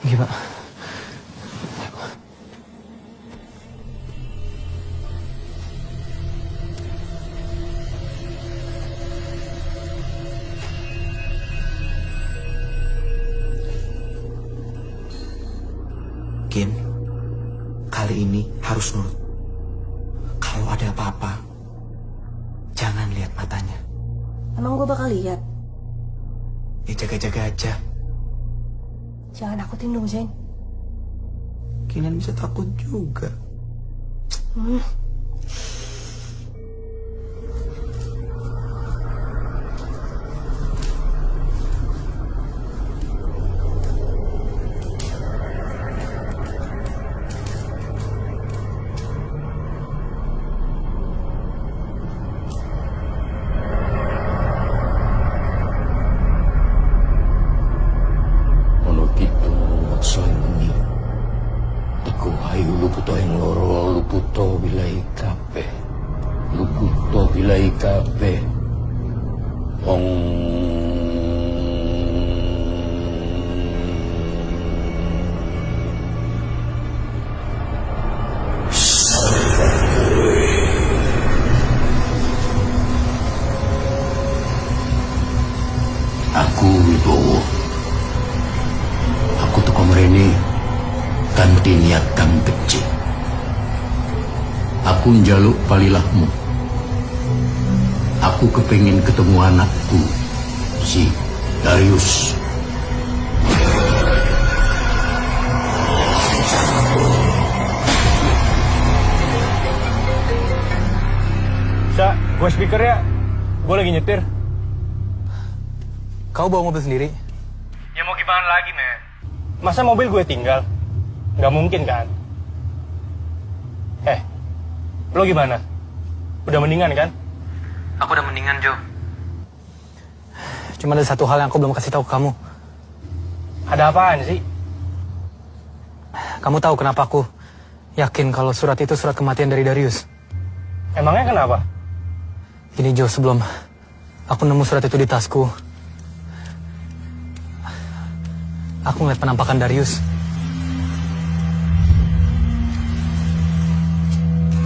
Iya, Pak. Kim, kali ini harus nurut. Kalau ada apa-apa, jangan lihat matanya. Emang gue bakal lihat? Ya jaga-jaga aja. Jangan nakutin dong, Zain. Kinan bisa takut juga. Ayo luputo yang loro, luputo bilai kabeh. Luputo bilai kabeh. Wong Aku Wibowo. Aku teko mrene kanthi niat kang becik. Aku njaluk palilahmu. Aku kepengin ketemu anakku, si Darius. Sa, gue speaker ya. Gue lagi nyetir. Kau bawa mobil sendiri? Ya mau gimana lagi, men? Masa mobil gue tinggal? Nggak mungkin, kan? Lo gimana? Udah mendingan, kan? Aku udah mendingan, Jo. Cuma ada satu hal yang aku belum kasih tahu ke kamu. Ada apaan sih? Kamu tahu kenapa aku yakin kalau surat itu surat kematian dari Darius? Emangnya kenapa? Gini, Jo, sebelum aku nemu surat itu di tasku, aku ngeliat penampakan Darius.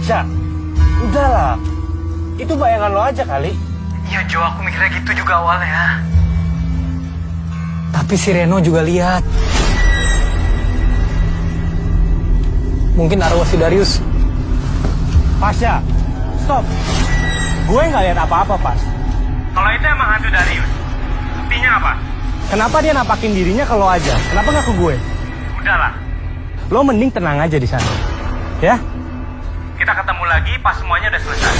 Sya, udahlah. Itu bayangan lo aja kali. Iya, Jo, aku mikirnya gitu juga awalnya. Tapi si Reno juga lihat. Mungkin arwah si Darius. Pasya, stop. Gue nggak lihat apa-apa, Pas. Kalau itu emang hantu Darius, buktinya apa? Kenapa dia nampakin dirinya ke lo aja? Kenapa nggak ke gue? Udahlah. Lo mending tenang aja di sana. Ya? Kita ketemu lagi pas semuanya udah selesai.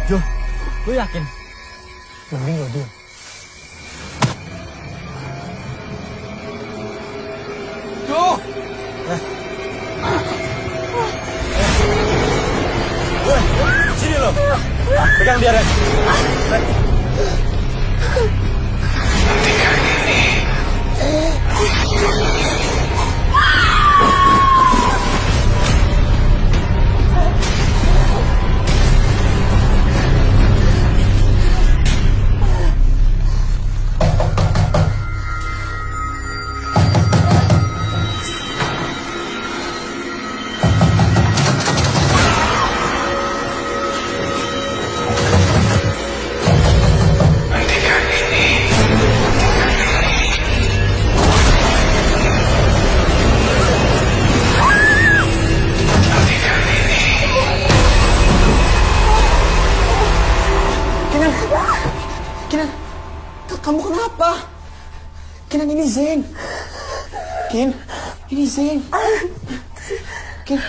Jo, lu yakin? Mending lo diam. Jo! Sini lo. Pegang dia, Ren. Kinan, kamu kenapa? Kinan, ini Zain. Kin, ini Zain. Kin,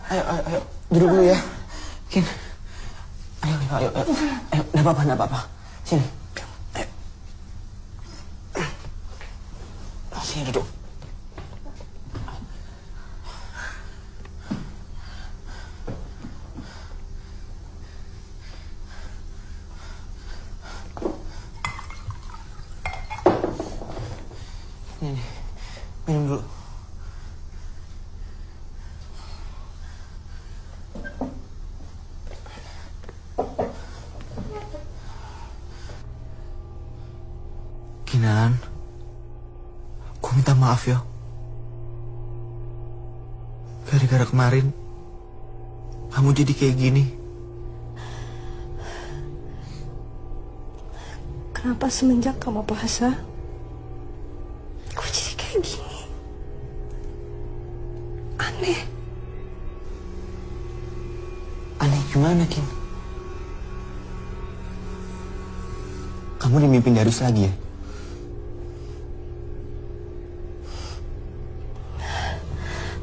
ayo, duduk dulu ya. Kin, Ayo. Nggak apa-apa. Sini. Ayo. Sini duduk. Ini, minum dulu. Kinan, aku minta maaf ya. Gara-gara kemarin, kamu jadi kayak gini. Kenapa semenjak kamu puasa, aku jadi kayak gini? Aneh. Aneh gimana, Kin? Kamu dimimpin Darius lagi ya?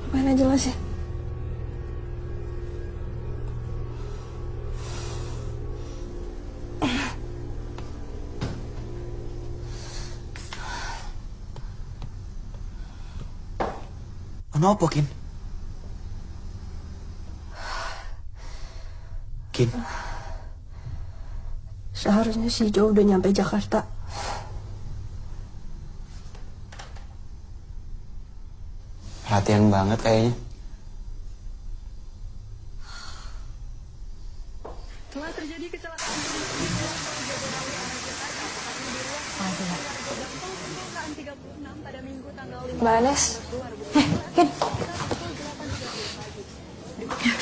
Mana jelasin? Kenapa, Kin? Kin, Seharusnya si Jo udah nyampe Jakarta. Perhatian banget kayaknya. Telah terjadi kecelakaan. Mbak Anes. Kin.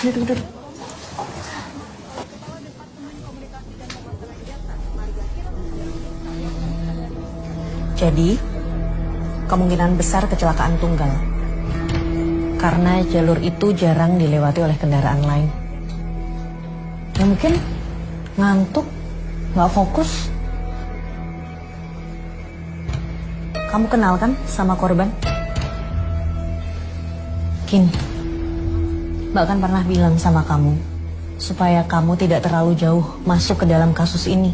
Duduk. Jadi, kemungkinan besar kecelakaan tunggal. Karena jalur itu jarang dilewati oleh kendaraan lain. Ya mungkin ngantuk, nggak fokus. Kamu kenal kan sama korban? Kin, Mbak kan pernah bilang sama kamu supaya kamu tidak terlalu jauh masuk ke dalam kasus ini.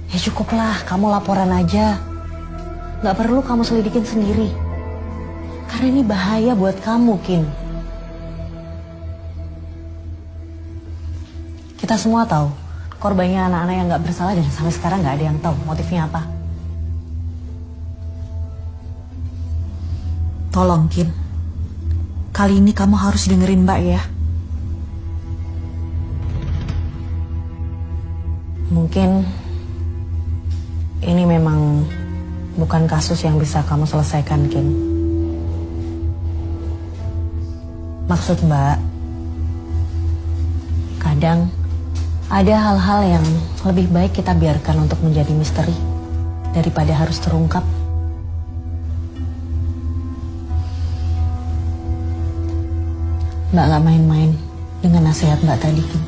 Ya cukuplah, kamu laporan aja. Gak perlu kamu selidikin sendiri. Karena ini bahaya buat kamu, Kin. Kita semua tahu, korbannya anak-anak yang gak bersalah dan sampai sekarang gak ada yang tahu motifnya apa. Tolong, Kin. Kali ini kamu harus dengerin Mbak ya. Mungkin ini memang bukan kasus yang bisa kamu selesaikan, Kin. Maksud Mbak, kadang ada hal-hal yang lebih baik kita biarkan untuk menjadi misteri daripada harus terungkap. Mbak gak main-main dengan nasihat Mbak tadi, Kin.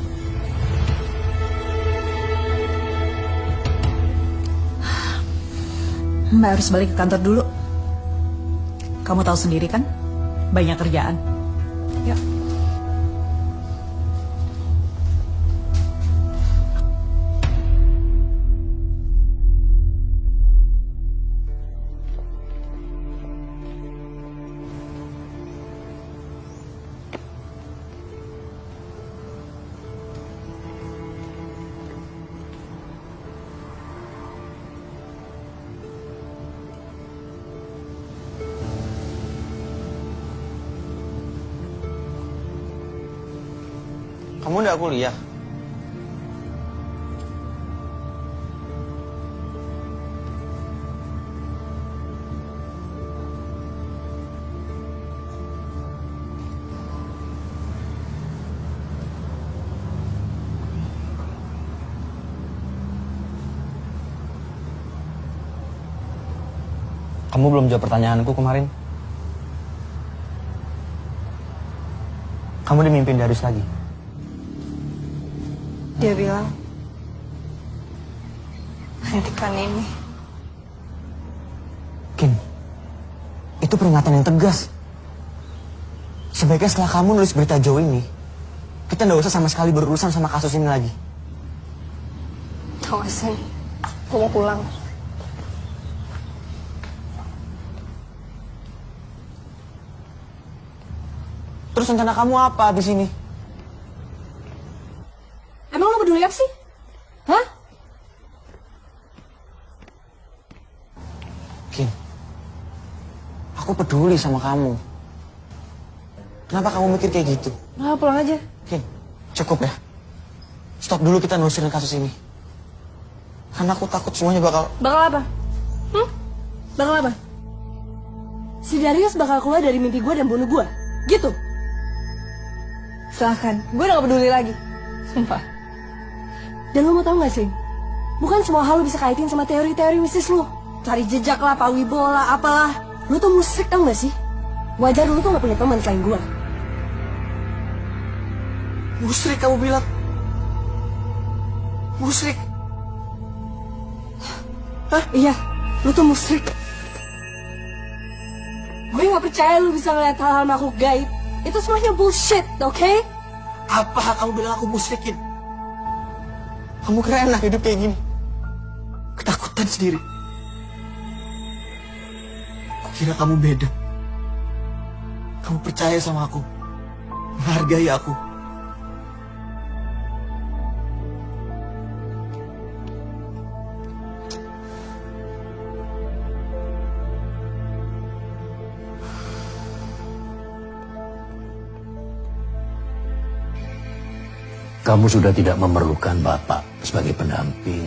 Mbak harus balik ke kantor dulu. Kamu tahu sendiri kan, banyak kerjaan. Yuk. Kamu udah kuliah? Kamu belum jawab pertanyaanku kemarin. Kamu dimimpin Darius lagi? Dia bilang, hentikan ini. Kin, itu peringatan yang tegas. Sebaiknya setelah kamu nulis berita Joe ini, kita nggak usah sama sekali berurusan sama kasus ini lagi. Awas, Zin. Gue mau pulang. Terus rencana kamu apa abis ini? Emang lo peduli apa sih? Hah? Kin, aku peduli sama kamu. Kenapa kamu mikir kayak gitu? Nah, pulang aja. Kin, cukup ya. Stop dulu kita nelusurin kasus ini. Karena aku takut semuanya bakal... Bakal apa? Bakal apa? Si Darius bakal keluar dari mimpi gue dan bunuh gue. Gitu. Silahkan, gue udah gak peduli lagi. Sumpah. Dan lo mau tau gak sih? Bukan semua hal lo bisa kaitin sama teori-teori mistis lo. Cari jejak lah, Pak Wibowo lah, apalah. Lo tuh musrik tau gak sih? Wajar lo tuh gak punya teman selain gue. Musrik kamu bilang? Musrik? Hah? Iya, lo tuh musrik. Gue gak percaya lo bisa ngeliat hal-hal makhluk gaib. Itu semuanya bullshit, oke? Apa kamu bilang aku musrikin? Kamu kira enak hidup kayak gini? Ketakutan sendiri. Aku kira kamu beda. Kamu percaya sama aku. Menghargai aku. Kamu sudah tidak memerlukan Bapak sebagai pendamping.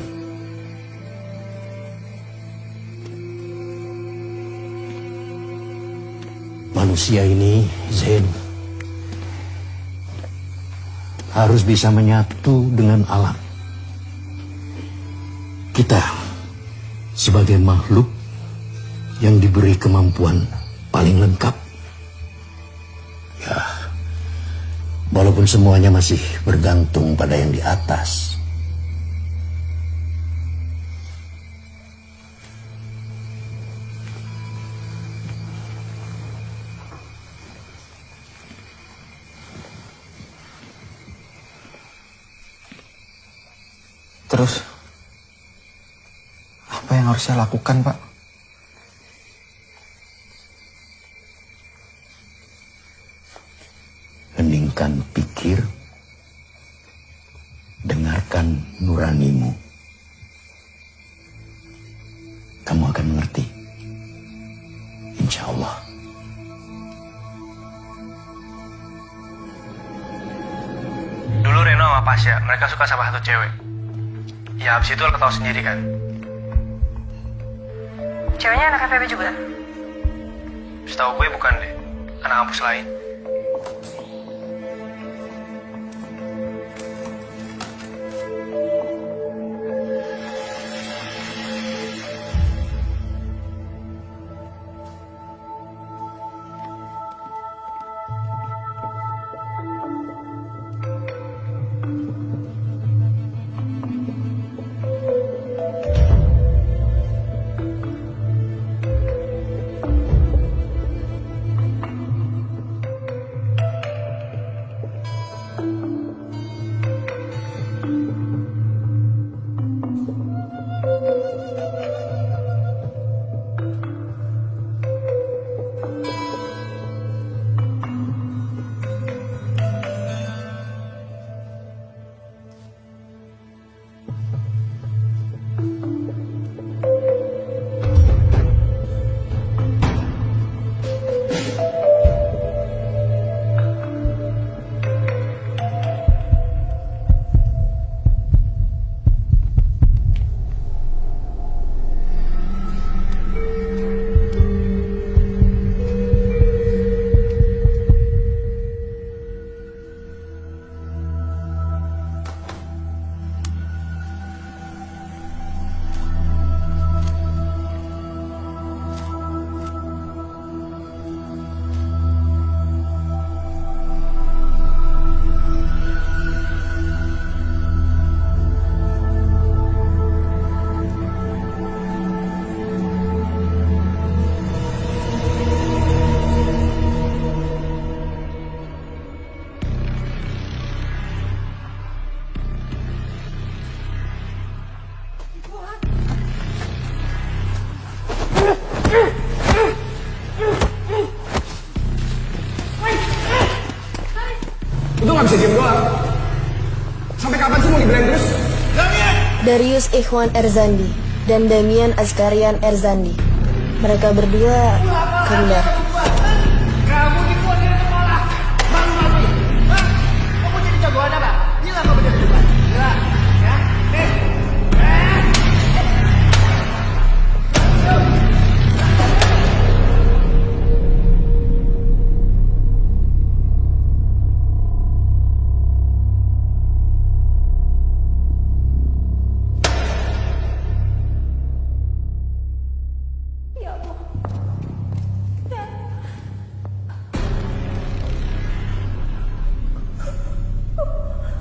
Manusia ini, Zain, harus bisa menyatu dengan alam. Kita sebagai makhluk yang diberi kemampuan paling lengkap. Ya, walaupun semuanya masih bergantung pada yang di atas. Terus, apa yang harus saya lakukan, Pak? Heningkan pikir, dengarkan nuranimu. Kamu akan mengerti. Insya Allah. Dulu Reno sama Pasha, mereka suka sama satu cewek. Ya abis itu lo tahu sendiri kan. Ceweknya anak FEB juga? Setahu gue bukan deh, anak kampus lain. Darius Ikhwan Erzandi dan Damian Azkarian Erzandi. Mereka berdua kembar. Kamu dibuat dari sekolah. Malu-malu. Hah? Kamu jadi jagoan apa? Gila kamu jadi jagoan. Gila. Ya? Nih.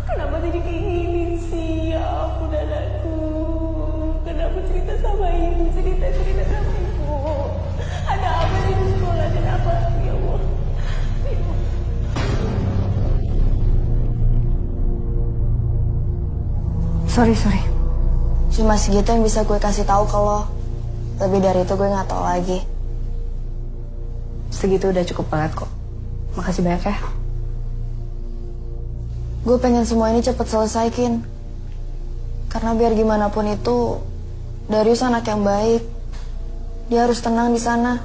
Kenapa jadi kayak gini sih? Ya ampun anakku. Kenapa cerita sama ibu? Cerita sama ibu. Ada apa sih di sekolah? Kenapa? Ya Allah. Ya Allah. Sorry. Cuma segitu yang bisa gue kasih tahu ke lo. Lebih dari itu gue nggak tahu lagi. Segitu udah cukup banget kok. Makasih banyak ya. Gue pengen semua ini cepet selesaikin. Karena biar gimana pun itu, Darius anak yang baik. Dia harus tenang di sana.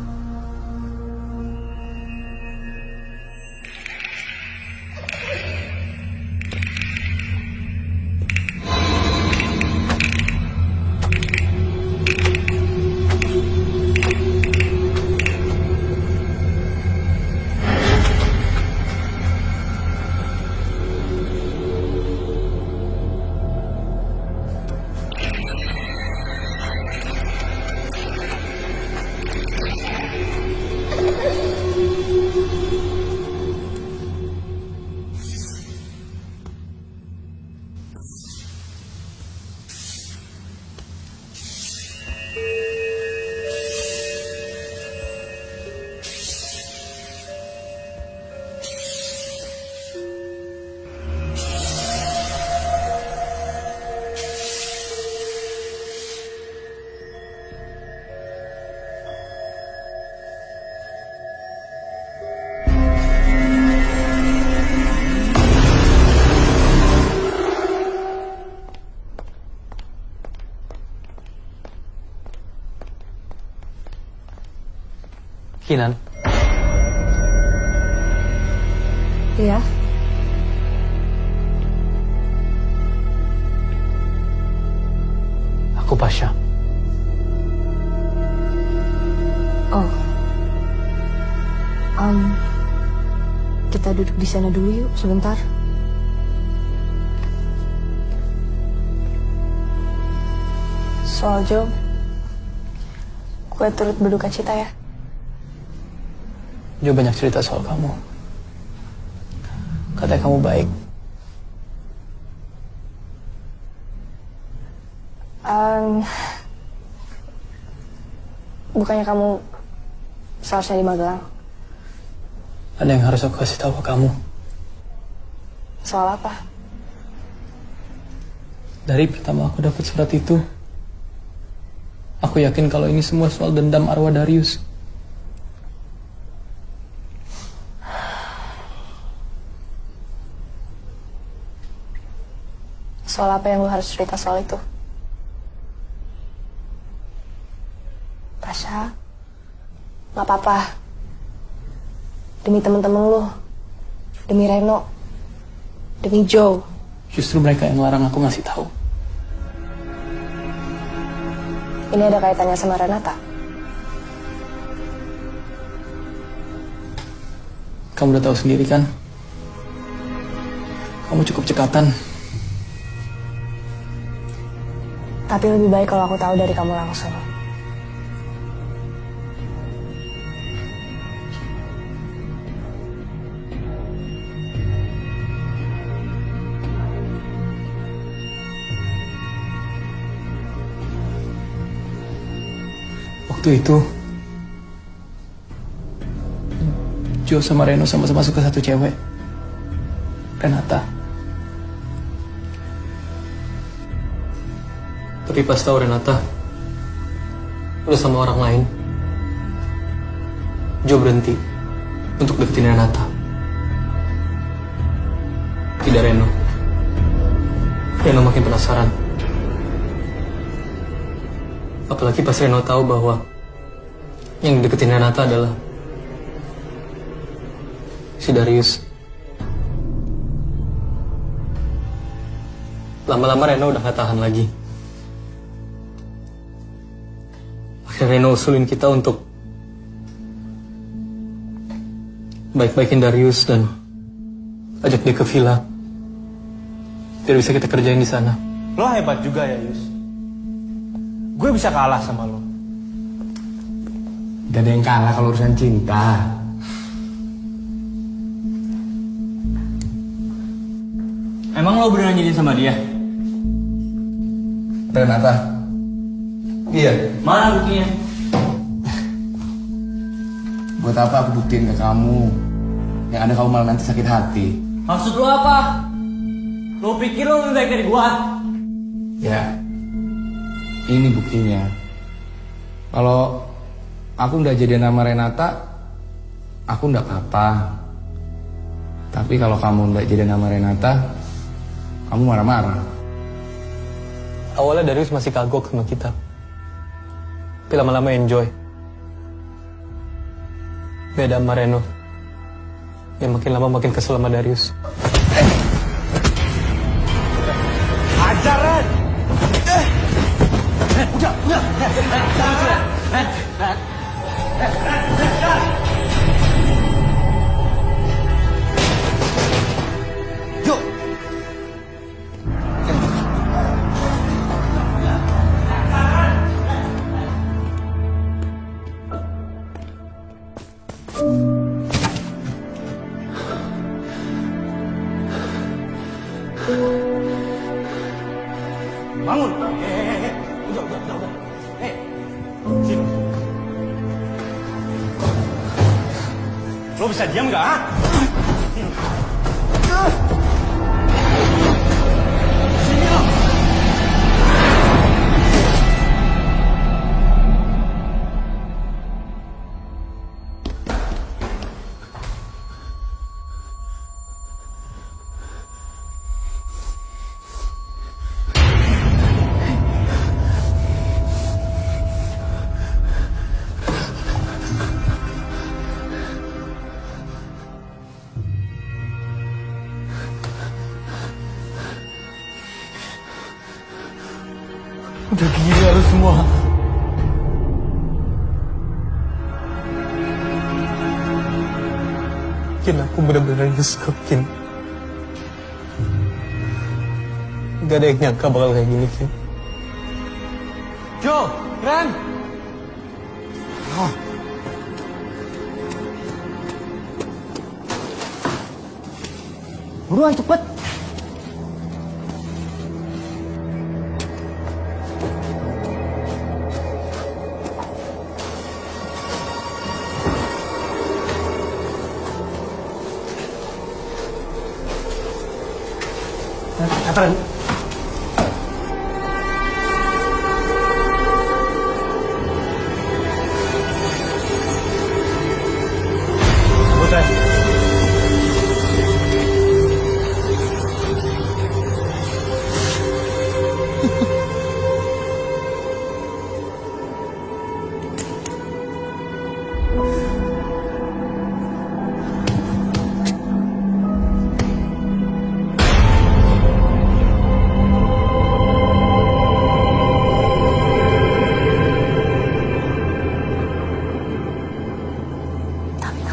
Kinan, Iya. aku Pasha. Oh. Kita duduk di sana dulu yuk sebentar. Soal Joe, gue turut berduka cita ya. Jo banyak cerita soal kamu. Katanya kamu baik. Bukannya kamu seharusnya di Magelang? Ada yang harus aku kasih tahu ke kamu. Soal apa? Dari pertama aku dapat surat itu, aku yakin kalau ini semua soal dendam arwah Darius. Soal apa yang lu harus cerita soal itu? Tasha, gak apa-apa. Demi temen-temen lu, demi Reno, demi Joe. Justru mereka yang larang aku ngasih tahu. Ini ada kaitannya sama Renata? Kamu udah tahu sendiri kan? Kamu cukup cekatan. Tapi lebih baik kalau aku tahu dari kamu langsung. Waktu itu, Joe sama Reno sama-sama suka satu cewek, Renata. Tapi pas tahu Renata udah sama orang lain, Joe berhenti untuk deketin Renata. Tidak Reno. Reno makin penasaran Apalagi pas Reno tahu bahwa yang deketin Renata adalah si Darius. Lama-lama Reno udah gak tahan lagi. Akhirnya Reno usulin kita untuk baik-baikin Darius dan ajak dia ke villa. Biar bisa kita kerjain di sana. Lo hebat juga ya, Yus. Gue bisa kalah sama lo. Gak ada yang kalah kalau urusan cinta. Emang lo beneran jadi sama dia? Renata. Iya. Mana buktinya? Buat apa aku buktiin ke kamu? Yang ada kamu malah nanti sakit hati. Maksud lo apa? Lo pikir lo lebih baik dari gua? Ya, ini buktinya. Kalau aku nggak jadian sama Renata, aku nggak apa-apa. Tapi kalau kamu nggak jadian sama Renata, kamu marah-marah. Awalnya Darius masih kagok sama kita. Tapi lama-lama enjoy. Beda sama Reno. Yang makin lama makin kesel sama Darius. Ajaran! Bangun. Udah. Sini. Lo bisa diam nggak? Ah? Sini lo. Udah gila lu semua. Kin, aku bener-bener nyesel, Kin. Gak ada yang nyangka bakal kayak gini, Kin. Jo, Ren! Buruan cepet! Apaan? Buat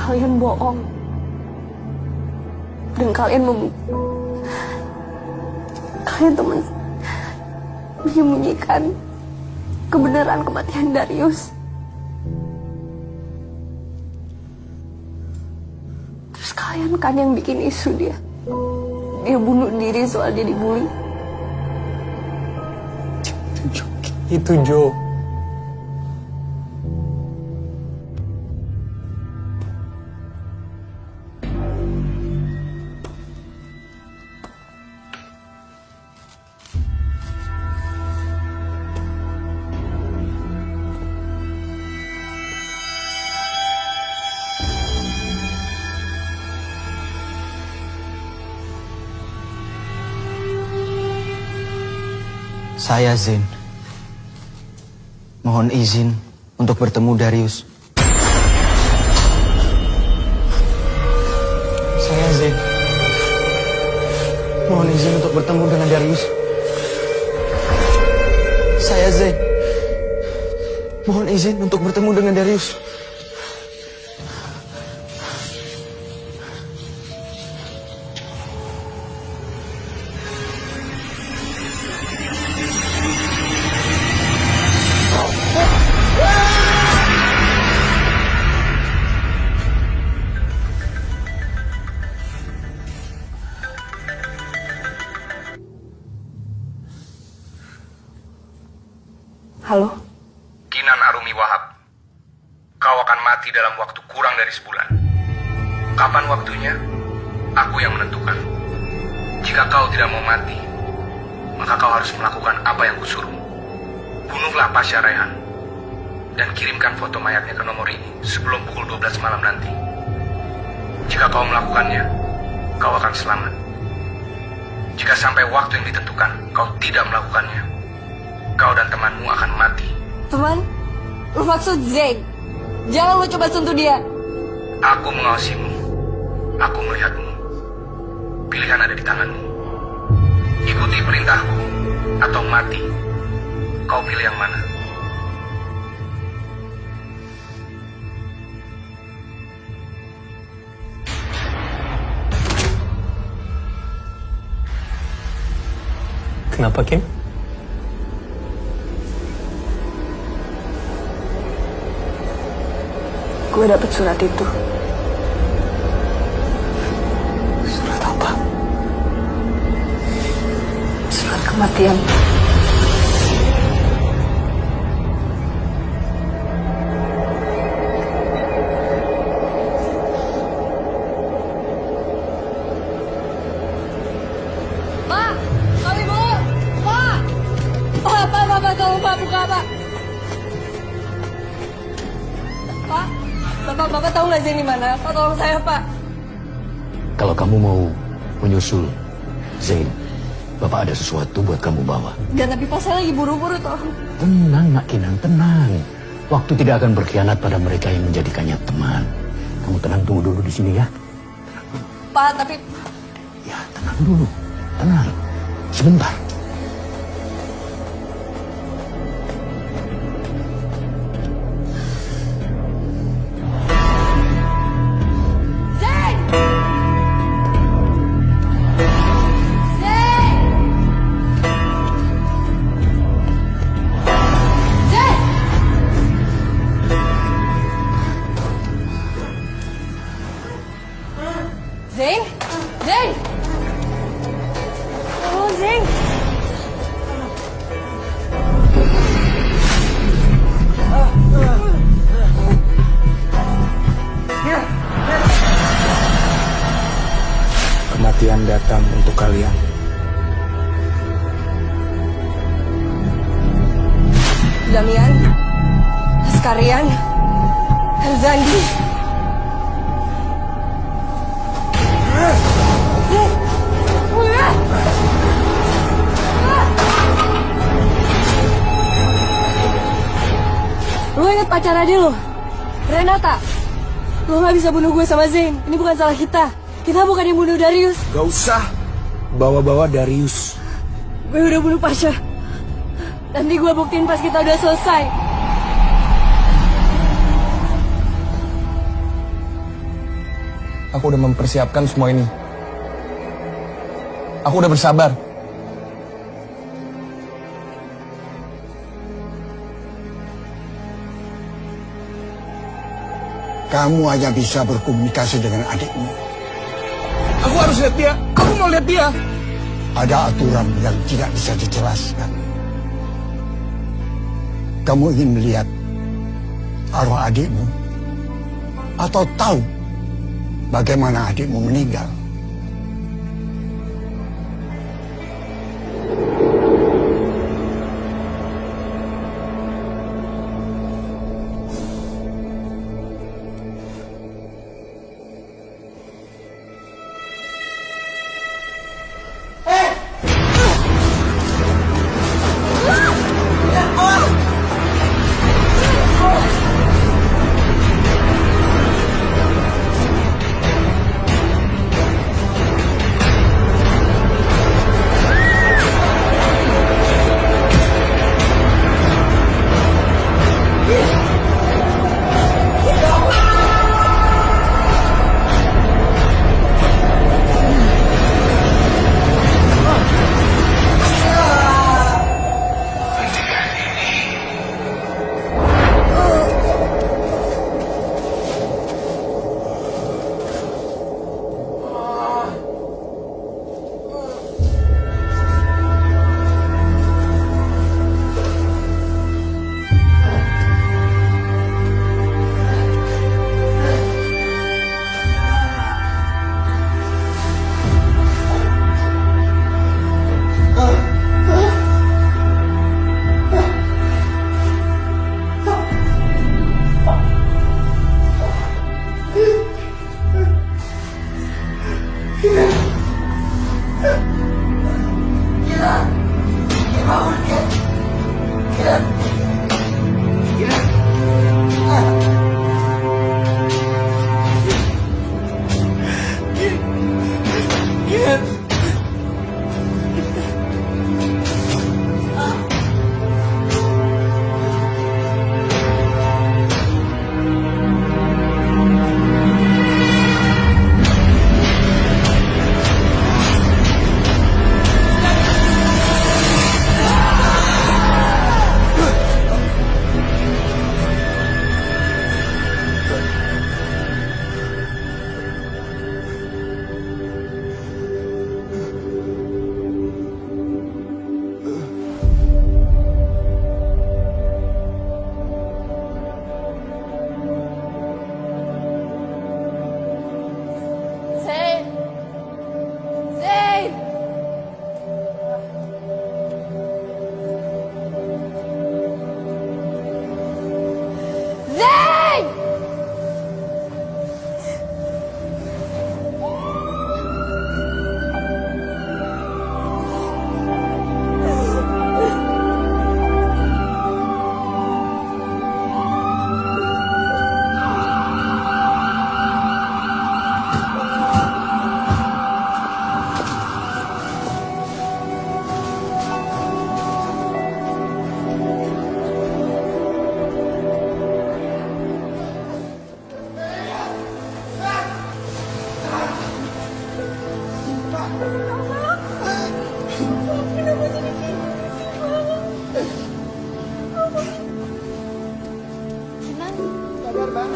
Kalian bohong. Dan kalian tuh menyembunyikan kebenaran kematian Darius. Terus kalian kan yang bikin isu dia bunuh diri soal dia dibully. Itu Jo. Saya Zain. Mohon izin untuk bertemu Darius. Saya Zain. Mohon izin untuk bertemu dengan Darius. Saya Zain. Mohon izin untuk bertemu dengan Darius. Halo? Kinan Arumi Wahab, kau akan mati dalam waktu kurang dari sebulan. Kapan waktunya? Aku yang menentukan. Jika kau tidak mau mati, maka kau harus melakukan apa yang kusuruh. Bunuhlah Pasha Raihan dan kirimkan foto mayatnya ke nomor ini sebelum pukul 12 malam nanti. Jika kau melakukannya, kau akan selamat. Jika sampai waktu yang ditentukan kau tidak melakukannya, kau dan temanmu akan mati. Teman? Lu maksud Zain? Jangan lu coba sentuh dia. Aku mengawasimu. Aku melihatmu. Pilihan ada di tanganmu. Ikuti perintahku atau mati. Kau pilih yang mana? Kenapa, Kim? Gue dapet surat itu. Surat apa? Surat kematian. Pak! Kami mau! Pak! Pak, tolong Pak, buka Pak! Pak, Bapak tahu nggak Zain di mana? Pak, tolong saya, Pak. Kalau kamu mau menyusul Zain, Bapak ada sesuatu buat kamu bawa. Dan tapi Pak, saya lagi buru-buru, tolong. Tenang, Nak Kinan, tenang. Waktu tidak akan berkhianat pada mereka yang menjadikannya teman. Kamu tenang, tunggu dulu di sini ya. Pak, tapi... Ya, tenang dulu. Tenang. Sebentar. Zain? Zain! Oh, Zain! Kematian datang untuk kalian. Damian, Askarian, Zandi. Lu inget pacar adik lu? Renata. Lu gak bisa bunuh gue sama Zain. Ini bukan salah kita. Kita bukan yang bunuh Darius. Gak usah bawa-bawa Darius. Gue udah bunuh Pasha. Nanti gue buktiin pas kita udah selesai. Aku udah mempersiapkan semua ini. Aku udah bersabar. Kamu hanya bisa berkomunikasi dengan adikmu. Aku harus lihat dia. Aku mau lihat dia. Ada aturan yang tidak bisa dijelaskan. Kamu ingin melihat arwah adikmu? Atau tahu bagaimana adikmu meninggal?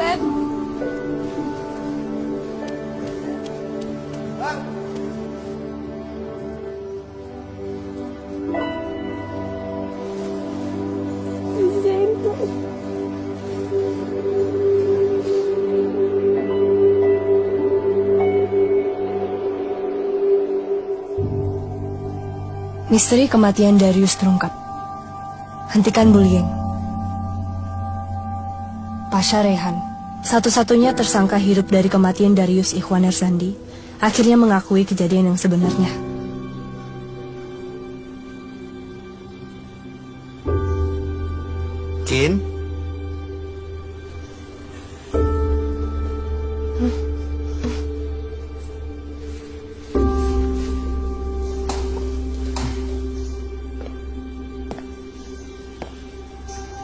Ren. Misteri kematian Darius terungkap. Hentikan bullying. Pasha Rehan, satu-satunya tersangka hidup dari kematian Darius Ikhwan Erzandi, akhirnya mengakui kejadian yang sebenarnya. Kin?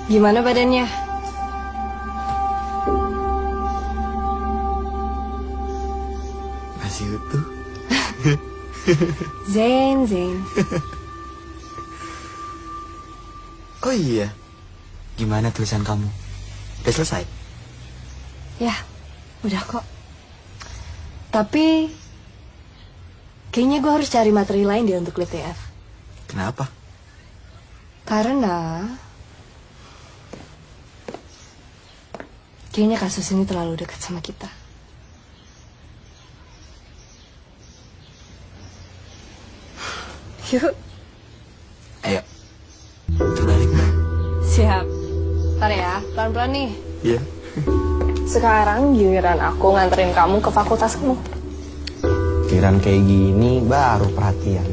Gimana badannya? Masih utuh. Zain. Oh iya. Gimana tulisan kamu? Udah selesai? Ya, udah kok. Tapi kayaknya gue harus cari materi lain deh untuk LTF. Kenapa? Karena kayaknya kasus ini terlalu dekat sama kita. Yuk. Ayo. Terbalik. Siap. Ntar ya, pelan-pelan nih. Iya. Sekarang giliran aku nganterin kamu ke fakultas kamu. Giliran kayak gini baru perhatian.